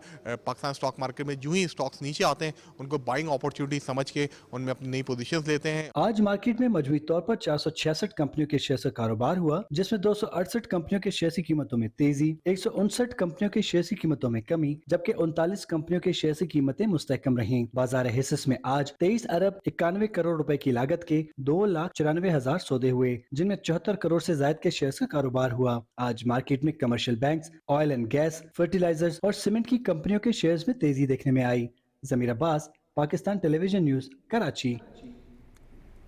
پاکستان سٹاک مارکیٹ میں جو ہی سٹاکس نیچے آتے ہیں ان کو بائنگ اپورچونٹی سمجھ کے ان میں اپنی نئی پوزیشنز لیتے ہیں۔ آج مارکیٹ میں مجموعی طور پر 466 کمپنیوں کے شیئر کا کاروبار ہوا، جس میں 268 کمپنیوں کے شیئر کی قیمتوں میں تیزی، 159 کمپنیوں کے شیئر کی قیمتوں میں کمی، جبکہ 39 کمپنیوں کے شیئر کی قیمتیں مستحکم رہیں۔ بازار حصص میں آج 23 ارب 91 کروڑ روپے کی لاگت کے 2,94,000 سودے ہوئے، جن میں 74 کروڑ سے زائد کے شیئرز کا کاروبار ہوا۔ آج مارکیٹ میں commercial banks, oil and gas, fertilisers اور سیمنٹ کی کمپنیوں کے شیئرز میں تیزی دیکھنے میں آئی۔ ضمیر عباس، پاکستان ٹیلی ویژن نیوز، کراچی۔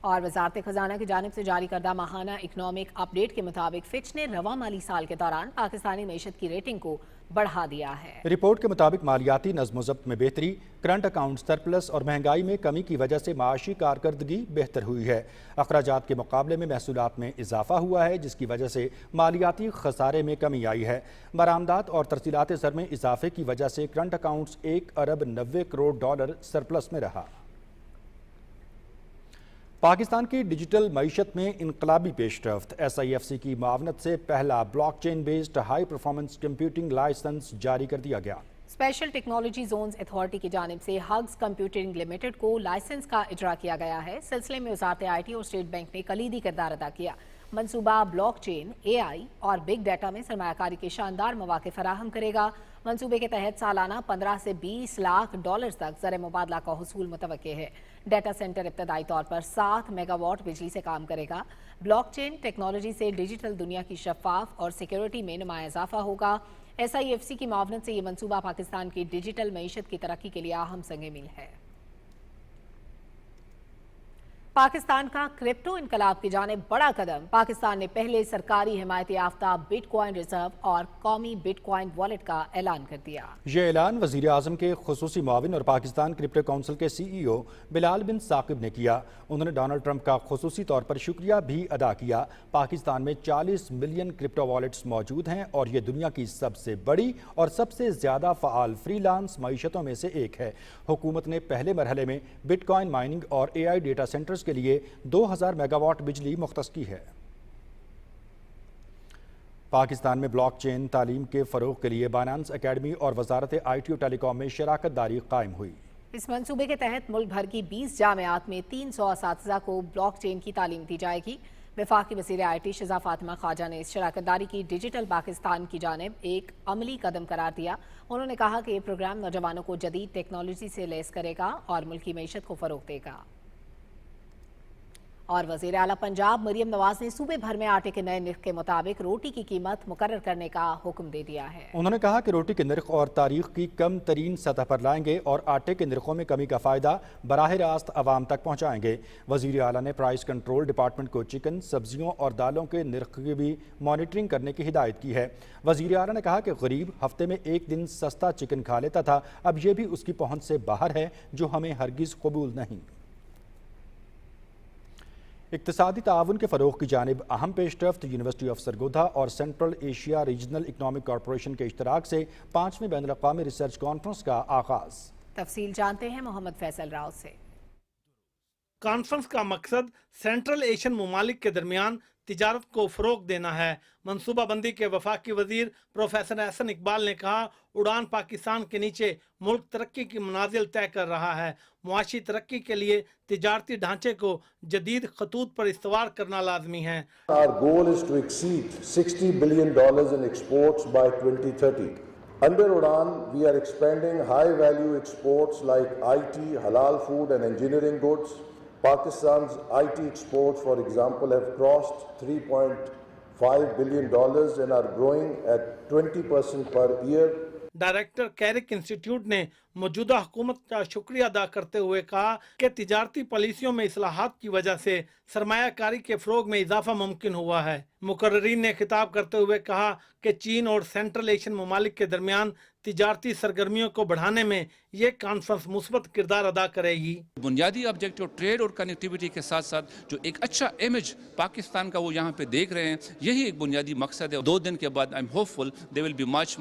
اور وزارت خزانہ کی جانب سے جاری کردہ ماہانہ اکنامک اپ ڈیٹ کے مطابق فچ نے رواں مالی سال کے دوران پاکستانی معیشت کی ریٹنگ کو بڑھا دیا ہے۔ رپورٹ کے مطابق مالیاتی نظم و ضبط میں بہتری، کرنٹ اکاؤنٹ سرپلس اور مہنگائی میں کمی کی وجہ سے معاشی کارکردگی بہتر ہوئی ہے۔ اخراجات کے مقابلے میں محصولات میں اضافہ ہوا ہے، جس کی وجہ سے مالیاتی خسارے میں کمی آئی ہے۔ برآمدات اور ترسیلات زر میں اضافے کی وجہ سے کرنٹ اکاؤنٹس 1 ارب 90 کروڑ ڈالر سرپلس میں رہا۔ پاکستان کی ڈیجیٹل معیشت میں انقلابی پیش رفت، SIFC کی معاونت سے پہلا block chain based high performance computing licence جاری کر دیا گیا۔ اسپیشل ٹیکنالوجی زونز اتھارٹی کی جانب سے ہگز کمپیوٹنگ لمیٹڈ کو لائسنس کا اجرا کیا گیا ہے۔ سلسلے میں وزارت IT اور اسٹیٹ بینک نے کلیدی کردار ادا کیا۔ منصوبہ بلاک چین، AI اور بگ ڈیٹا میں سرمایہ کاری کے شاندار مواقع فراہم کرے گا۔ منصوبے کے تحت سالانہ 15 سے 20 لاکھ ڈالرز تک زر مبادلہ کا حصول متوقع ہے۔ ڈیٹا سینٹر ابتدائی طور پر 7 میگا واٹ بجلی سے کام کرے گا۔ بلاک چین ٹیکنالوجی سے ڈیجیٹل دنیا کی شفاف اور سیکیورٹی میں نمایاں اضافہ ہوگا۔ SIFC کی معاونت سے یہ منصوبہ پاکستان کی ڈیجیٹل معیشت کی ترقی کے لیے اہم سنگ میل ہے۔ پاکستان کا کرپٹو انقلاب کی جانب بڑا قدم، پاکستان نے پہلے سرکاری حمایت یافتہ بٹ کوائن ریزرو اور قومی بٹ کوائن والیٹ کا اعلان کر دیا۔ یہ اعلان وزیر اعظم کے خصوصی معاون اور پاکستان کرپٹو کونسل کے CEO بلال بن ثاقب نے کیا۔ انہوں نے ڈونلڈ ٹرمپ کا خصوصی طور پر شکریہ بھی ادا کیا۔ پاکستان میں 40 ملین کرپٹو والیٹس موجود ہیں اور یہ دنیا کی سب سے بڑی اور سب سے زیادہ فعال فری لانس معیشتوں میں سے ایک ہے۔ حکومت نے پہلے مرحلے میں بٹ کوائن مائننگ اور AI ڈیٹا سینٹرز کے لیے 2000 میگا واٹ بجلی مختص کی ہے۔ پاکستان میں بلاک چین تعلیم کے فروغ کے لیے بائنانس اکیڈمی اور وزارت IT و ٹیلی کام میں شراکت داری قائم ہوئی۔ اس منصوبے کے تحت ملک بھر کی 20 جامعات میں 300 اساتذہ کو بلاک چین کی تعلیم دی جائے گی۔ وفاقی وزیر IT شہزاد فاطمہ خواجہ نے اس شراکت داری کی ڈیجیٹل پاکستان کی جانب ایک عملی قدم قرار دیا۔ انہوں نے کہا کہ یہ پروگرام نوجوانوں کو جدید ٹیکنالوجی سے لیس کرے گا اور ملکی معیشت کو فروغ دے گا۔ اور وزیر اعلیٰ پنجاب مریم نواز نے صوبے بھر میں آٹے کے نئے نرخ کے مطابق روٹی کی قیمت مقرر کرنے کا حکم دے دیا ہے۔ انہوں نے کہا کہ روٹی کے نرخ اور تاریخ کی کم ترین سطح پر لائیں گے اور آٹے کے نرخوں میں کمی کا فائدہ براہ راست عوام تک پہنچائیں گے۔ وزیر اعلیٰ نے پرائس کنٹرول ڈپارٹمنٹ کو چکن، سبزیوں اور دالوں کے نرخ کی بھی مانیٹرنگ کرنے کی ہدایت کی ہے۔ وزیر اعلیٰ نے کہا کہ غریب ہفتے میں ایک دن سستا چکن کھا لیتا تھا، اب یہ بھی اس کی پہنچ سے باہر ہے، جو ہمیں ہرگز قبول نہیں۔ اقتصادی تعاون کے فروغ کی جانب اہم پیش رفت، یونیورسٹی آف سرگودا اور central Asia regional economic corporation کے اشتراک سے 5ویں بین الاقوامی ریسرچ کانفرنس کا آغاز۔ تفصیل جانتے ہیں محمد فیصل راؤ سے۔ کانفرنس کا مقصد سینٹرل ایشین ممالک کے درمیان تجارت کو فروغ دینا ہے۔ منصوبہ بندی کے وفاقی وزیر پروفیسر احسن اقبال نے کہا، اڑان پاکستان کے نیچے ملک ترقی کی منازل طے کر رہا ہے۔ معاشی ترقی کے لیے تجارتی ڈھانچے کو جدید خطوط پر استوار کرنا لازمی ہے۔ Our goal is to exceed $60 billion in exports by 2030. Under Udan, we are expanding high-value exports like IT, halal food and engineering goods, Pakistan's IT exports, for example, have crossed $3.5 billion and are growing at 20% per year. Director Carrick institute ने मौजूदा हुकूमत का शुक्रिया अदा करते हुए कहा कि तिजारती पॉलिसियों में इस्लाहात की वजह से सरमायाकारी के फ़रोग में इजाफा मुमकिन हुआ है। मुकर्रीन ने खिताब करते हुए कहा कि चीन और सेंट्रल एशियन ममालिक के दरमियान तिजारती सरगर्मियों को बढ़ाने में ये कॉन्फ्रेंस मुस्बत किरदार अदा करेगी। बुनियादी ऑब्जेक्टिव ट्रेड और कनेक्टिविटी के साथ साथ जो एक अच्छा इमेज पाकिस्तान का वो यहाँ पे देख रहे हैं, यही एक बुनियादी मकसद है। 2 दिन के बाद I am hopeful they will be much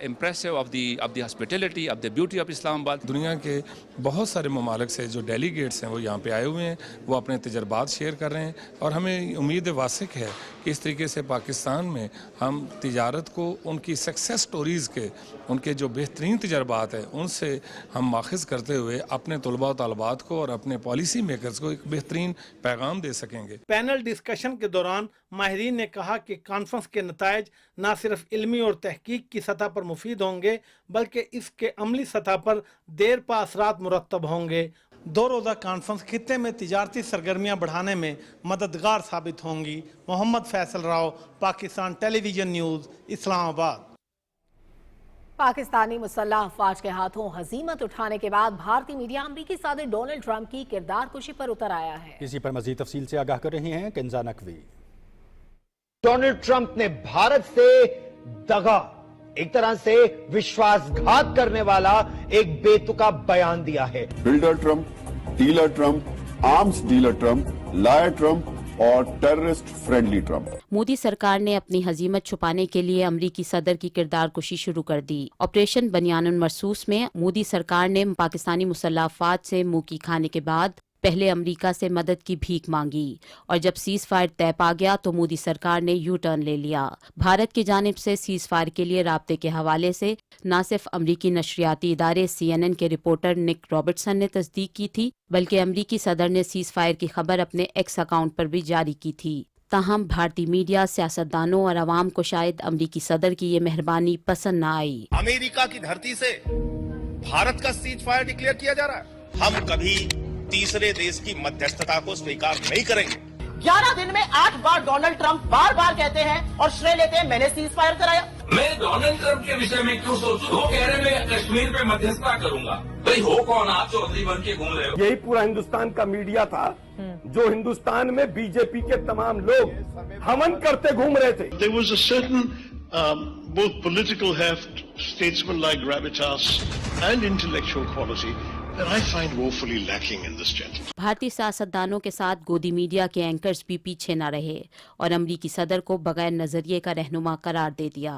impressive of the hospitality of the beauty of Islamabad. दुनिया के बहुत सारे ममालिक से जो डेलीगेट्स हैं वो यहाँ पे आए हुए हैं, वो अपने तजर्बात शेयर कर रहे हैं और हमें उम्मीद वासिक है कि इस तरीके से पाकिस्तान में हम तिजारत को उनकी सक्सेस स्टोरीज़ के, उनके जो बेहतरीन तजर्बात हैं उनसे हम माखिज़ करते हुए अपने तलबा और तलबात को और अपने पॉलिसी मेकर्स को एक बेहतरीन पैगाम दे सकेंगे। पैनल डिस्कशन के दौरान माहिरीन ने कहा कि कॉन्फ्रेंस के नतायज न सिर्फ इल्मी और तहकीक की सतह पर मुफीद होंगे बल्कि इसके अमली सतह पर देर पा असरात मुरतब होंगे। 2 रोज़ा कॉन्फ्रेंस खित्ते में तिजारती सरगर्मियाँ बढ़ाने में मददगार साबित होंगी। Mohammad Faisal Rao, Pakistan television news, Islamabad. पाकिस्तानी मुसल्लह अफवाज के हाथों हजीमत उठाने के बाद भारतीय मीडिया अमरीकी सदर डोनाल्ड ट्रंप की किरदार कुशी पर उतर आया है। इसी पर मजीद तफसील से आगाह कर रही हैं किंजा नकवी। डोनाल्ड ट्रंप ने भारत से दगा, एक तरह से विश्वासघात करने वाला एक बेतुका बयान दिया है। Builder Trump, dealer Trump, arms dealer Trump, liar Trump और टेररिस्ट फ्रेंडली ट्रंप। मोदी सरकार ने अपनी हजीमत छुपाने के लिए अमरीकी सदर की किरदार कुशी शुरू कर दी। ऑपरेशन बनियानुन मरसूस में मोदी सरकार ने पाकिस्तानी मुसल्लह अफवाज से मुंह की खाने के बाद पहले अमेरिका से मदद की भीख मांगी और जब सीज फायर तय पा गया तो मोदी सरकार ने यू टर्न ले लिया। भारत की जानिब से सीज फायर के लिए राब्ते के हवाले से न सिर्फ अमरीकी नशरियाती इदारे CNN के रिपोर्टर निक रॉबर्टसन ने तस्दीक की थी बल्कि अमरीकी सदर ने सीज फायर की खबर अपने एक्स अकाउंट पर भी जारी की थी। ताहम भारतीय मीडिया, सियासतदानों और अवाम को शायद अमरीकी सदर की ये मेहरबानी पसंद न आई। अमेरिका की धरती से भारत का सीज फायर डिक्लेयर किया जा रहा है। हम कभी तीसरे देश की मध्यस्थता को स्वीकार नहीं करेंगे। 11 दिन में 8 बार डोनाल्ड ट्रंप बार बार कहते हैं और श्रेय लेते हैं मैंने सीज फायर कराया। मैं डोनाल्ड ट्रंप के विषय में क्यों सोचूं? वो कह रहे मैं कश्मीर पे मध्यस्थता करूंगा। भाई हो कौन आप? चौधरी बन के घूम रहे हो। यही पूरा हिंदुस्तान का मीडिया था जो हिंदुस्तान में बीजेपी के तमाम लोग हमन करते घूम रहे थे। There was a certain both political heft, statesman-like gravitas and intellectual quality that I find woefully lacking in this gentleman. भारतीय सियासतदानों के साथ गोदी मीडिया के एंकर्स भी पीछे न रहे और अमरीकी सदर को बगैर नजरिए का रहनुमा करार दे दिया।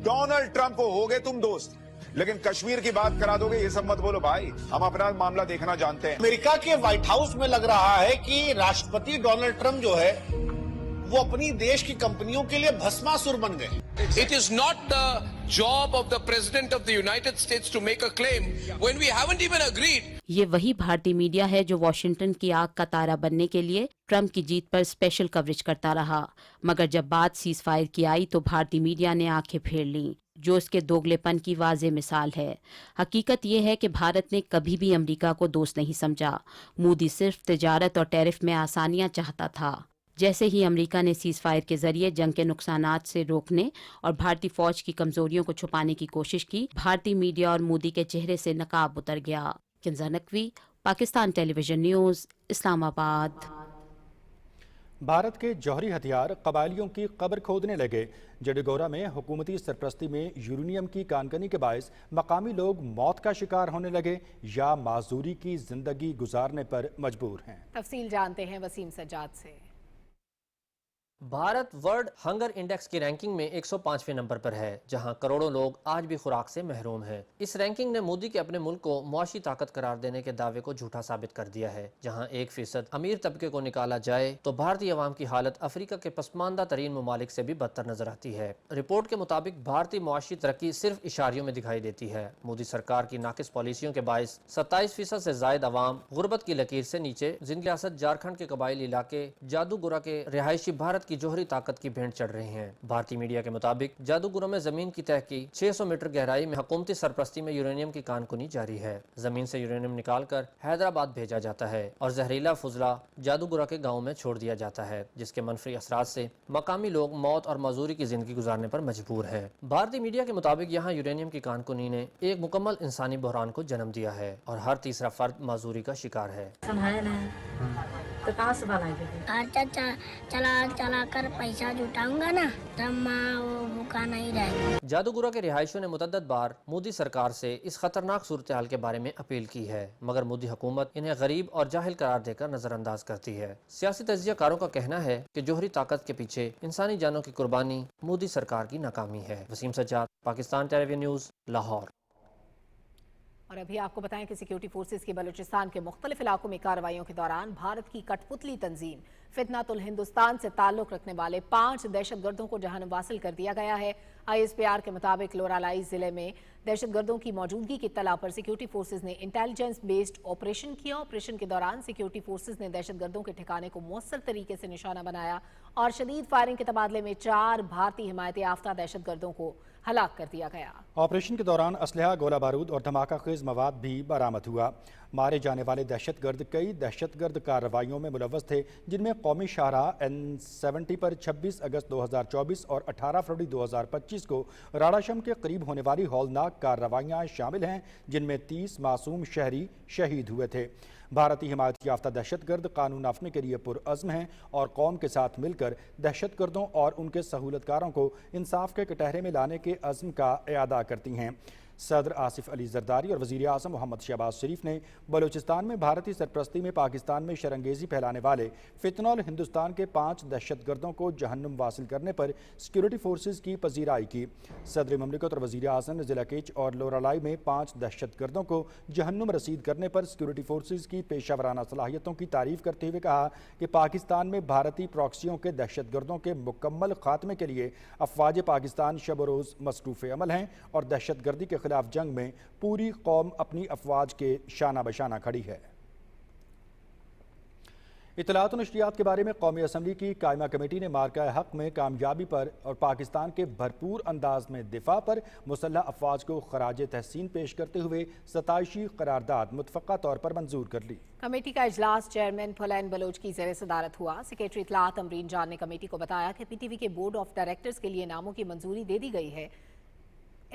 डोनाल्ड ट्रंप को हो गए तुम दोस्त, लेकिन कश्मीर की बात करा दोगे ये सब मत बोलो भाई, हम अपना मामला देखना जानते हैं। अमेरिका के व्हाइट हाउस में लग रहा है कि राष्ट्रपति डोनाल्ड ट्रंप जो है वो अपनी देश की कंपनियों के लिए भस्मासुर बन गए। It is not the job of the President of the United States to make a claim when we haven't even agreed. ये वही भारतीय मीडिया है जो वॉशिंगटन की आग का तारा बनने के लिए ट्रंप की जीत पर स्पेशल कवरेज करता रहा, मगर जब बात सीज फायर की आई तो भारतीय मीडिया ने आंखें फेर लीं, जो इसके दोगलेपन की वाज़ेह मिसाल है। हकीकत ये है कि भारत ने कभी भी अमेरिका को दोस्त नहीं समझा। मोदी सिर्फ तिजारत और टैरिफ में आसानियां चाहता था। जैसे ही अमेरिका ने सीज फायर के जरिए जंग के नुकसानात से रोकने और भारतीय फौज की कमजोरियों को छुपाने की कोशिश की, भारतीय मीडिया और मोदी के चेहरे से नकाब उतर गया। Kinza Naqvi, Pakistan television news, Islamabad. भारत के जौहरी हथियार कबायलियों की कब्र खोदने लगे। जडेगोरा में हुकूमती सरपरस्ती में यूरेनियम की कानकनी के बायस मकामी लोग मौत का शिकार होने लगे या माजूरी की जिंदगी गुजारने पर मजबूर हैं। तफसील जानते हैं वसीम सज्जाद से। भारत वर्ल्ड हंगर इंडेक्स की रैंकिंग में 105वें नंबर पर है, जहां करोड़ों लोग आज भी खुराक से महरूम हैं। इस रैंकिंग ने मोदी के अपने मुल्क को मुआशी ताकत करार देने के दावे को झूठा साबित कर दिया है। जहां 1% अमीर तबके को निकाला जाए तो भारतीय अवाम की हालत अफ्रीका के पसमानदा तरीन ममालिक से भी बदतर नजर आती है। रिपोर्ट के मुताबिक भारतीय मुआशी तरक्की सिर्फ इशारियों में दिखाई देती है। मोदी सरकार की नाकिस पॉलिसियों के बायस 27% से जायद अवाम गुर्बत की लकीर से नीचे। जिन रियासत झारखंड के कबायली इलाके जादूगोरा के रिहायशी भारत کی جوہری طاقت کی بھینٹ چڑھ رہی ہیں۔ بھارتی میڈیا کے مطابق جادوگروں میں زمین کی تہ کی 600 میٹر گہرائی میں حکومتی سرپرستی میں یورینیم کی کان کنی جاری ہے۔ زمین سے یورینیم نکال کر حیدرآباد بھیجا جاتا ہے اور زہریلا فضلہ جادوگرہ کے گاؤں میں چھوڑ دیا جاتا ہے، جس کے منفی اثرات سے مقامی لوگ موت اور معذوری کی زندگی گزارنے پر مجبور ہیں۔ بھارتی میڈیا کے مطابق یہاں یورینیم کی کان کنی نے ایک مکمل انسانی بحران کو جنم دیا ہے اور ہر تیسرا فرد معذوری کا شکار ہے۔ تو کہاں سے بنائے گی؟ خرچہ چلا کر پیسہ جٹاؤں گا نا تب ماں وہ بھوکا نہیں رہے گی۔ جادوگرہ کے رہائشیوں نے متعدد بار مودی سرکار سے اس خطرناک صورتحال کے بارے میں اپیل کی ہے، مگر مودی حکومت انہیں غریب اور جاہل قرار دے کر نظر انداز کرتی ہے۔ سیاسی تجزیہ کاروں کا کہنا ہے کہ جوہری طاقت کے پیچھے انسانی جانوں کی قربانی مودی سرکار کی ناکامی ہے۔ وسیم سجاد، پاکستان ٹیلی ویژن نیوز، لاہور۔ اور ابھی آپ کو بتائیں کہ سیکیورٹی فورسز کی بلوچستان کے مختلف علاقوں میں کارروائیوں کے دوران بھارت کی کٹ پتلی تنظیم فتنۃ الہندوستان سے تعلق رکھنے والے 5 دہشت گردوں کو جہنم واصل کر دیا گیا ہے۔ ISPR کے مطابق لورالائی ضلع میں دہشت گردوں کی موجودگی کی اطلاع پر سیکیورٹی فورسز نے انٹیلیجنس بیسڈ آپریشن کیا۔ آپریشن کے دوران سیکیورٹی فورسز نے دہشت گردوں کے ٹھکانے کو مؤثر طریقے سے نشانہ بنایا اور شدید فائرنگ کے تبادلے میں 4 بھارتی حمایت یافتہ دہشت گردوں کو ہلاک کر دیا گیا۔ آپریشن کے دوران اسلحہ، گولہ بارود اور دھماکہ خیز مواد بھی برآمد ہوا۔ مارے جانے والے دہشت گرد کئی دہشت گرد کارروائیوں میں ملوث تھے، جن میں قومی شاہراہ N70 پر 26 اگست 2024 اور 18 فروری 2025 کو راڑاشم کے قریب ہونے والی ہولناک کارروائیاں شامل ہیں، جن میں 30 معصوم شہری شہید ہوئے تھے۔ بھارتی حمایت یافتہ دہشت گرد قانون نافذ کے لیے پرعزم ہیں اور قوم کے ساتھ مل کر دہشت گردوں اور ان کے سہولت کاروں کو انصاف کے کٹہرے میں لانے کے عزم کا اعادہ کرتی ہیں۔ صدر آصف علی زرداری اور وزیر اعظم محمد شہباز شریف نے بلوچستان میں بھارتی سرپرستی میں پاکستان میں شرنگیزی پھیلانے والے فتنہ الہندوستان کے 5 دہشت گردوں کو جہنم واصل کرنے پر سیکیورٹی فورسز کی پذیرائی کی۔ صدر مملکت اور وزیر اعظم نے ضلع کیچ اور لورالائی میں 5 دہشت گردوں کو جہنم رسید کرنے پر سیکیورٹی فورسز کی پیشہ ورانہ صلاحیتوں کی تعریف کرتے ہوئے کہا کہ پاکستان میں بھارتی پراکسیوں کے دہشت گردوں کے مکمل خاتمے کے لیے افواج پاکستان شب و روز مصروف عمل ہیں اور دہشت گردی کے خلاف جنگ میں پوری قوم اپنی افواج کے شانہ بشانہ کھڑی ہے۔ اطلاعات و نشریات کے بارے میں قومی اسمبلی کی قائمہ کمیٹی نے مارکہ حق میں کامیابی پر اور پاکستان کے بھرپور انداز میں دفاع پر مسلح افواج کو خراج تحسین پیش کرتے ہوئے 27 قرارداد متفقہ طور پر منظور کر لی۔ کمیٹی کا اجلاس چیئرمین پھلین بلوچ کی زیر صدارت ہوا۔ سیکریٹری اطلاعات امرین جان نے کمیٹی کو بتایا کہ PTV کے بورڈ آف ڈائریکٹرز کے لیے ناموں کی منظوری دے دی گئی ہے۔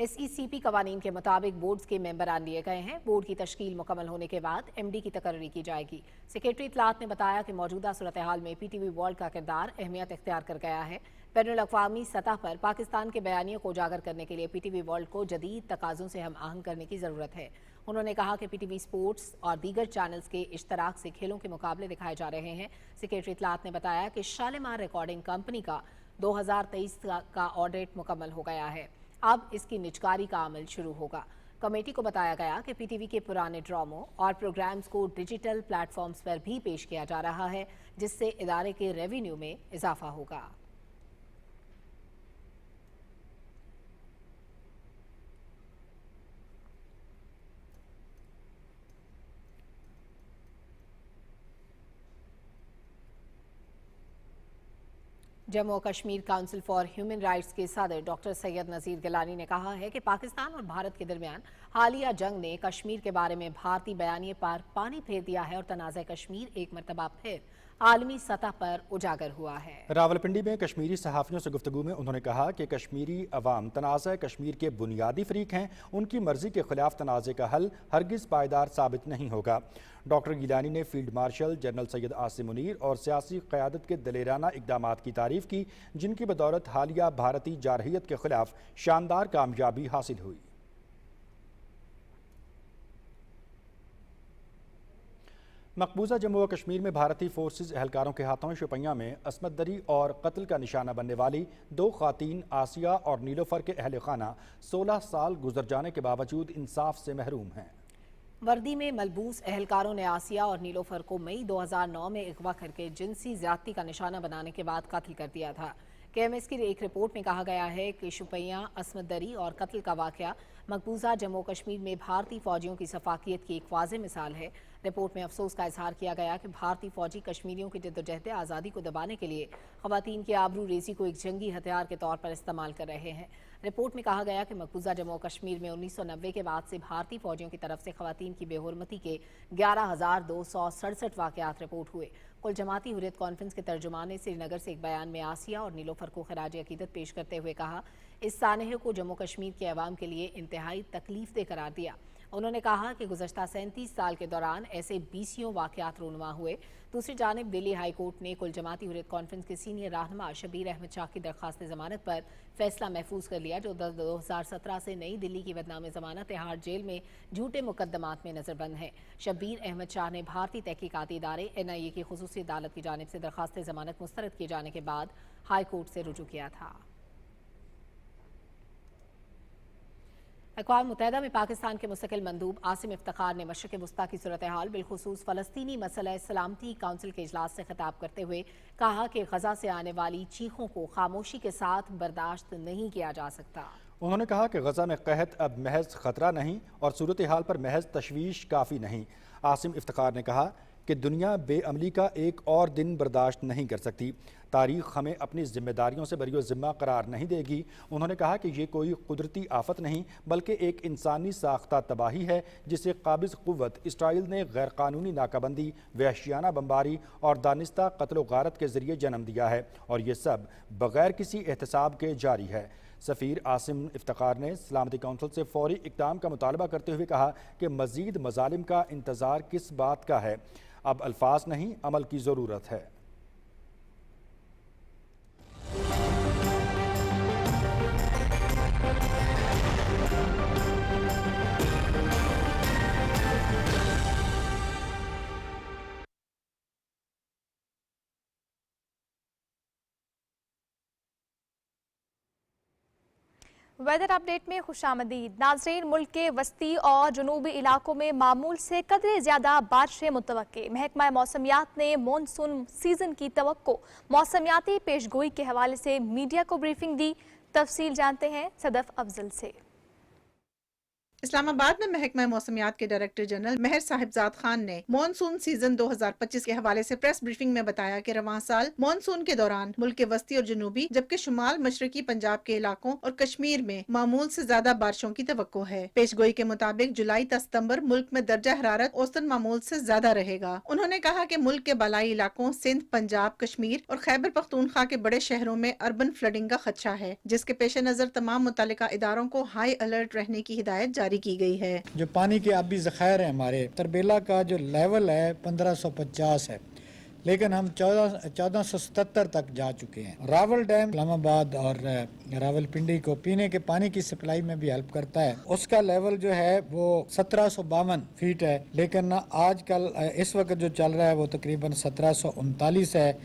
SECP قوانین کے مطابق بورڈز کے ممبران لیے گئے ہیں۔ بورڈ کی تشکیل مکمل ہونے کے بعد MD کی تقرری کی جائے گی۔ سیکریٹری اطلاعات نے بتایا کہ موجودہ صورتحال میں PTV ورلڈ کا کردار اہمیت اختیار کر گیا ہے۔ بین الاقوامی سطح پر پاکستان کے بیانیے کو اجاگر کرنے کے لیے PTV ورلڈ کو جدید تقاضوں سے ہم آہنگ کرنے کی ضرورت ہے۔ انہوں نے کہا کہ PTV سپورٹس اور دیگر چینلز کے اشتراک سے کھیلوں کے مقابلے دکھائے جا رہے ہیں۔ سیکریٹری اطلاعات نے بتایا کہ شالیمار ریکارڈنگ کمپنی کا 2023 کا آڈٹ مکمل ہو گیا ہے۔ اب اس کی نجکاری کا عمل شروع ہوگا۔ کمیٹی کو بتایا گیا کہ PTV کے پرانے ڈراموں اور پروگرامز کو ڈیجیٹل پلیٹ فارمز پر بھی پیش کیا جا رہا ہے، جس سے ادارے کے ریونیو میں اضافہ ہوگا۔ جموں و Kashmir council for human rights کے صدر ڈاکٹر سید نذیر گیلانی نے کہا ہے کہ پاکستان اور بھارت کے درمیان حالیہ جنگ نے کشمیر کے بارے میں بھارتی بیانیے پر پانی پھیر دیا ہے اور تنازع کشمیر ایک مرتبہ پھر عالمی سطح پر اجاگر ہوا ہے۔ راولپنڈی میں کشمیری صحافیوں سے گفتگو میں انہوں نے کہا کہ کشمیری عوام تنازع کشمیر کے بنیادی فریق ہیں، ان کی مرضی کے خلاف تنازع کا حل ہرگز پائیدار ثابت نہیں ہوگا۔ ڈاکٹر گیلانی نے field marshal general Syed Asim Munir اور سیاسی قیادت کے دلیرانہ اقدامات کی تعریف کی، جن کی بدولت حالیہ بھارتی جارحیت کے خلاف شاندار کامیابی حاصل ہوئی۔ مقبوضہ جموں و کشمیر میں بھارتی فورسز اہلکاروں کے ہاتھوں شوپیاں میں عصمت دری اور قتل کا نشانہ بننے والی 2 خواتین آسیہ اور نیلوفر کے اہل خانہ 16 سال گزر جانے کے باوجود انصاف سے محروم ہیں۔ وردی میں ملبوس اہلکاروں نے آسیہ اور نیلوفر کو مئی 2009 میں اغوا کر کے جنسی زیادتی کا نشانہ بنانے کے بعد قتل کر دیا تھا۔ KMS की एक रिपोर्ट में कहा गया है कि शुपैया, असमत दरी और कत्ल का वाकया मकबूजा जम्मू कश्मीर में भारतीय फौजियों की सफाकियत की एक वाज़ेह मिसाल है। रिपोर्ट में अफसोस का इजहार किया गया कि भारतीय फौजी कश्मीरियों की जद्दोजहद आज़ादी को दबाने के लिए ख़वातीन की आबरू रेज़ी को एक जंगी हथियार के तौर पर इस्तेमाल कर रहे हैं। रिपोर्ट में कहा गया कि मकबूजा जम्मू कश्मीर में 1990 के बाद से भारतीय फौजियों की तरफ से ख़वातीन की बेहुरमती के 11,267 वाक़यात रिपोर्ट हुए। कुल जमाती हुर्रियत कॉन्फ्रेंस के तर्जुमान ने श्रीनगर से एक बयान में आसिया और नीलोफर को खराज अकीदत पेश करते हुए कहा, इस सानहे को जम्मू कश्मीर के अवाम के लिए इंतहाई तकलीफ दे करार दिया। उन्होंने कहा कि गुज़श्ता 37 साल के दौरान ऐसे 20 वाक़यात रूनुमा हुए। दूसरी जानिब दिल्ली हाई कोर्ट ने कुल जमाती हुर्रियत कॉन्फ्रेंस के सीनियर रहनुमा शबीर अहमद शाह की दरख्वास्त ज़मानत पर फैसला महफूज कर लिया, जो 2017 से नई दिल्ली की बदनाम ज़मानत तिहाड़ जेल में झूठे मुकदमात में नज़रबंद है। शबीर अहमद शाह ने भारतीय तहकीकाती इदारे NIA की खुसूसी अदालत की जानिब से दरख्वास्त ज़मानत मुस्तरद किए जाने के बाद हाई कोर्ट से रुजू किया था। अक़वाम मुत्तहिदा में पाकिस्तान के मुस्तकिल मंदूब आसिम इफ्तिखार ने मशरिक़ वस्ता की सूरत हाल बिलखुसूस फ़लस्तीनी मसला सलामती काउंसिल के इजलास से खिताब करते हुए कहा कि गज़ा से आने वाली चीखों को खामोशी के साथ बर्दाश्त नहीं किया जा सकता। उन्होंने कहा कि गज़ा में कहत अब महज ख़तरा नहीं और सूरत हाल पर महज तशवीश काफ़ी नहीं। आसिम इफ्तिखार ने कहा कि दुनिया बेअमली का एक और दिन बर्दाश्त नहीं कर सकती। तारीख़ हमें अपनी ज़िम्मेदारियों से बरी ज़िम्मा करार नहीं देगी। उन्होंने कहा कि ये कोई कुदरती आफत नहीं बल्कि एक इंसानी साख्ता तबाही है जिसे काबिज़ क़ुव्वत इसराइल ने गैर कानूनी नाकाबंदी, वहशियाना बमबारी और दानिस्ता कत्ल गारत के ज़रिए जन्म दिया है और ये सब बग़ैर किसी एहतसाब के जारी है। सफ़ीर आसिम इफ्तिखार ने सलामती काउंसिल से फौरी इक़दाम का मुतालबा करते हुए कहा कि मज़ीद मज़ालिम का इंतज़ार किस बात का है, अब अल्फाज नहीं अमल की ज़रूरत है। वेदर अपडेट में खुशामदीद। नाज़रीन, मुल्क के वस्ती और जनूबी इलाकों में मामूल से कदरे ज़्यादा बारिशें मुतवक्के। महकमा मौसमियात ने मानसून सीजन की तवक्को मौसमियाती पेशगोई के हवाले से मीडिया को ब्रीफिंग दी। तफसील जानते हैं सदफ अफजल से। इस्लामाबाद में महकमा मौसमियात के डायरेक्टर जनरल मेहर साहिबजाद खान ने मानसून सीजन 2025 के हवाले से प्रेस ब्रीफिंग में बताया कि रवां साल मानसून के दौरान मुल्क के वस्ती और जनूबी जबकि शुमाल मशरकी पंजाब के इलाकों और कश्मीर में मामूल से ज्यादा बारिशों की तवक्को है। पेशगोई के मुताबिक जुलाई तक सितंबर मुल्क में दर्जा हरारत औसतन मामूल से ज्यादा रहेगा। उन्होंने कहा कि मुल्क के बालाई इलाकों सिंध, पंजाब, कश्मीर और खैबर पख्तूनख्वा के बड़े शहरों में अर्बन फ्लडिंग का खदशा है, जिसके पेश नजर तमाम मुतल्लिका इदारों को हाई अलर्ट रहने की हिदायत जारी की गई है। जो पानी के आबी ज़खायर है हमारे तरबेला का जो लेवल है 1550 है, लेकिन हम 1477 तक जा चुके हैं। रावल डैम इस्लामाबाद और रावलपिंडी को पीने के पानी की सप्लाई में भी हेल्प करता है। उसका लेवल जो है वो 1752 फीट है, लेकिन आजकल इस वक्त जो चल रहा है वो तकरीबन 1739 है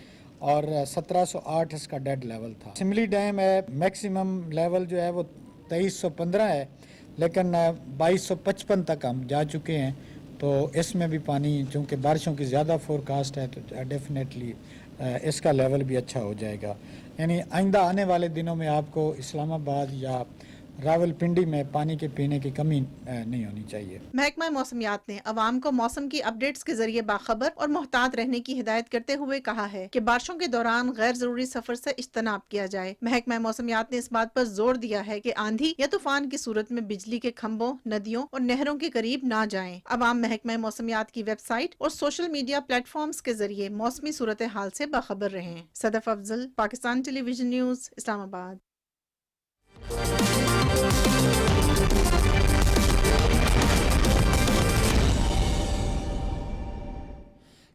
और 1708 इसका डेड लेवल था। सिमली डैम है, मैक्सिमम लेवल जो है वो 2315 है, लेकिन 2255 तक हम जा चुके हैं। तो इसमें भी पानी चूँकि बारिशों की ज़्यादा फोरकास्ट है तो डेफिनेटली इसका लेवल भी अच्छा हो जाएगा। यानी आइंदा आने वाले दिनों में आपको इस्लामाबाद या रावलपिंडी में पानी के पीने की कमी नहीं होनी चाहिए। महकमा मौसमियात ने अवाम को मौसम की अपडेट्स के जरिए बाखबर और मोहतात रहने की हिदायत करते हुए कहा है कि बारिशों के दौरान गैर जरूरी सफर से इज्तनाब किया जाए। महकमा मौसमियात ने इस बात पर जोर दिया है कि आंधी या तूफान की सूरत में बिजली के खम्भों, नदियों और नहरों के करीब ना जाएं। अवाम महकमा मौसमियात की वेबसाइट और सोशल मीडिया प्लेटफॉर्म्स के जरिए मौसमी सूरत हाल से बाखबर रहें। Sadaf Afzal, Pakistan television news, Islamabad.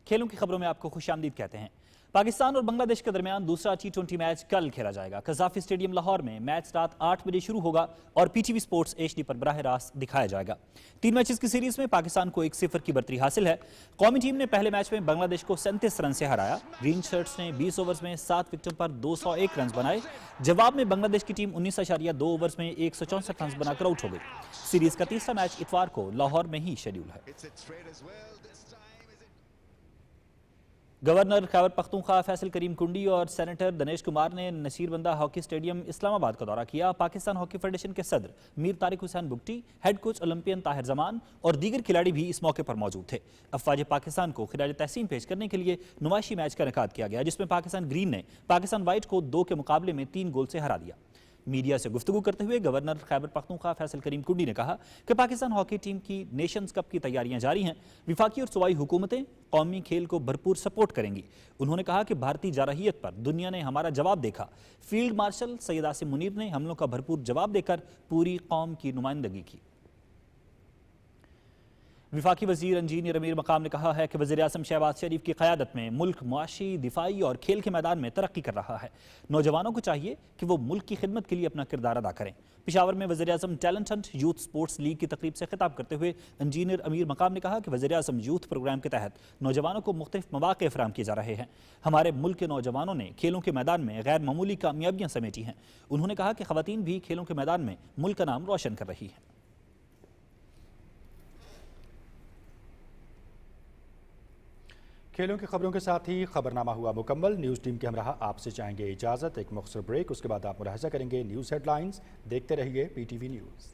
खेलों की खबरों में आपको खुशामदीद कहते हैं। पाकिस्तान और बांग्लादेश के दरमियान दूसरा T20 मैच कल खेला जाएगा। कज़ाफी स्टेडियम लाहौर में मैच रात 8 बजे शुरू होगा और PTV स्पोर्ट्स HD पर बराह रास्त दिखाया जाएगा। 3 मैचेस की सीरीज में पाकिस्तान को 1-0 की बढ़तरी हासिल है। कौमी टीम ने पहले मैच में बांग्लादेश को 37 रन से हराया। ग्रीन शर्ट्स ने 20 ओवर्स में 7 विकेटों पर 201 रन बनाए। जवाब में बांग्लादेश की टीम 19.2 ओवर्स में 164 रन बनाकर आउट हो गई। सीरीज का तीसरा मैच इतवार को लाहौर में ही शेड्यूल है। गवर्नर खैबर पख्तूनख्वा फैसल करीम कुंडी और सेनेटर दिनेश कुमार ने नसीरबंदा हॉकी स्टेडियम इस्लामाबाद का दौरा किया। पाकिस्तान हॉकी फेडरेशन के सदर Mir Tariq Hussain Bugti, head coach Olympian Tahir Zaman और दीगर खिलाड़ी भी इस मौके पर मौजूद थे। अफवाज पाकिस्तान को खिराज तहसीन पेश करने के लिए नुमाइशी मैच का इनेकाद किया गया, जिसमें पाकिस्तान ग्रीन ने पाकिस्तान वाइट को 2 के मुकाबले में 3 गोल से हरा दिया। मीडिया से गुफ्तगू करते हुए गवर्नर खैबर पख्तूनख्वा फैसल करीम कुंडी ने कहा कि पाकिस्तान हॉकी टीम की नेशंस कप की तैयारियां जारी हैं। विफाकी और सूबाई हुकूमतें कौमी खेल को भरपूर सपोर्ट करेंगी। उन्होंने कहा कि भारतीय जारहियत पर दुनिया ने हमारा जवाब देखा। फील्ड मार्शल सैयद आसिम मुनीर ने हमलों का भरपूर जवाब देकर पूरी कौम की नुमाइंदगी की। विफाकी वजीर इंजीनियर अमीर मकाम ने कहा है कि वज़ीर-ए-आज़म शहबाज शरीफ की क़यादत में मुल्क मुआशी, दिफाई और खेल के मैदान में तरक्की कर रहा है। नौजवानों को चाहिए कि वो मुल्क की खिदमत के लिए अपना किरदार अदा करें। पेशावर में वज़ीर-ए-आज़म talent hunt youth sports league की तकरीब से खिताब करते हुए इंजीनियर अमीर मकाम ने कहा कि वज़ीर-ए-आज़म यूथ प्रोग्राम के तहत नौजवानों को मुख्तलिफ मौक़े फराहम किए जा रहे हैं। हमारे मुल्क के नौजवानों ने खेलों के मैदान में गैर मामूली कामयाबियाँ समेटी हैं। उन्होंने कहा कि ख़वातीन भी खेलों के मैदान में मुल्क का नाम रोशन कर रही हैं। खेलों की खबरों के साथ ही खबरनामा हुआ मुकम्मल। न्यूज़ टीम के हमरा आपसे चाहेंगे इजाज़त। एक मुख्तसर ब्रेक, उसके बाद आप मुलाहिज़ा करेंगे न्यूज़ हेडलाइंस। देखते रहिए PTV न्यूज़।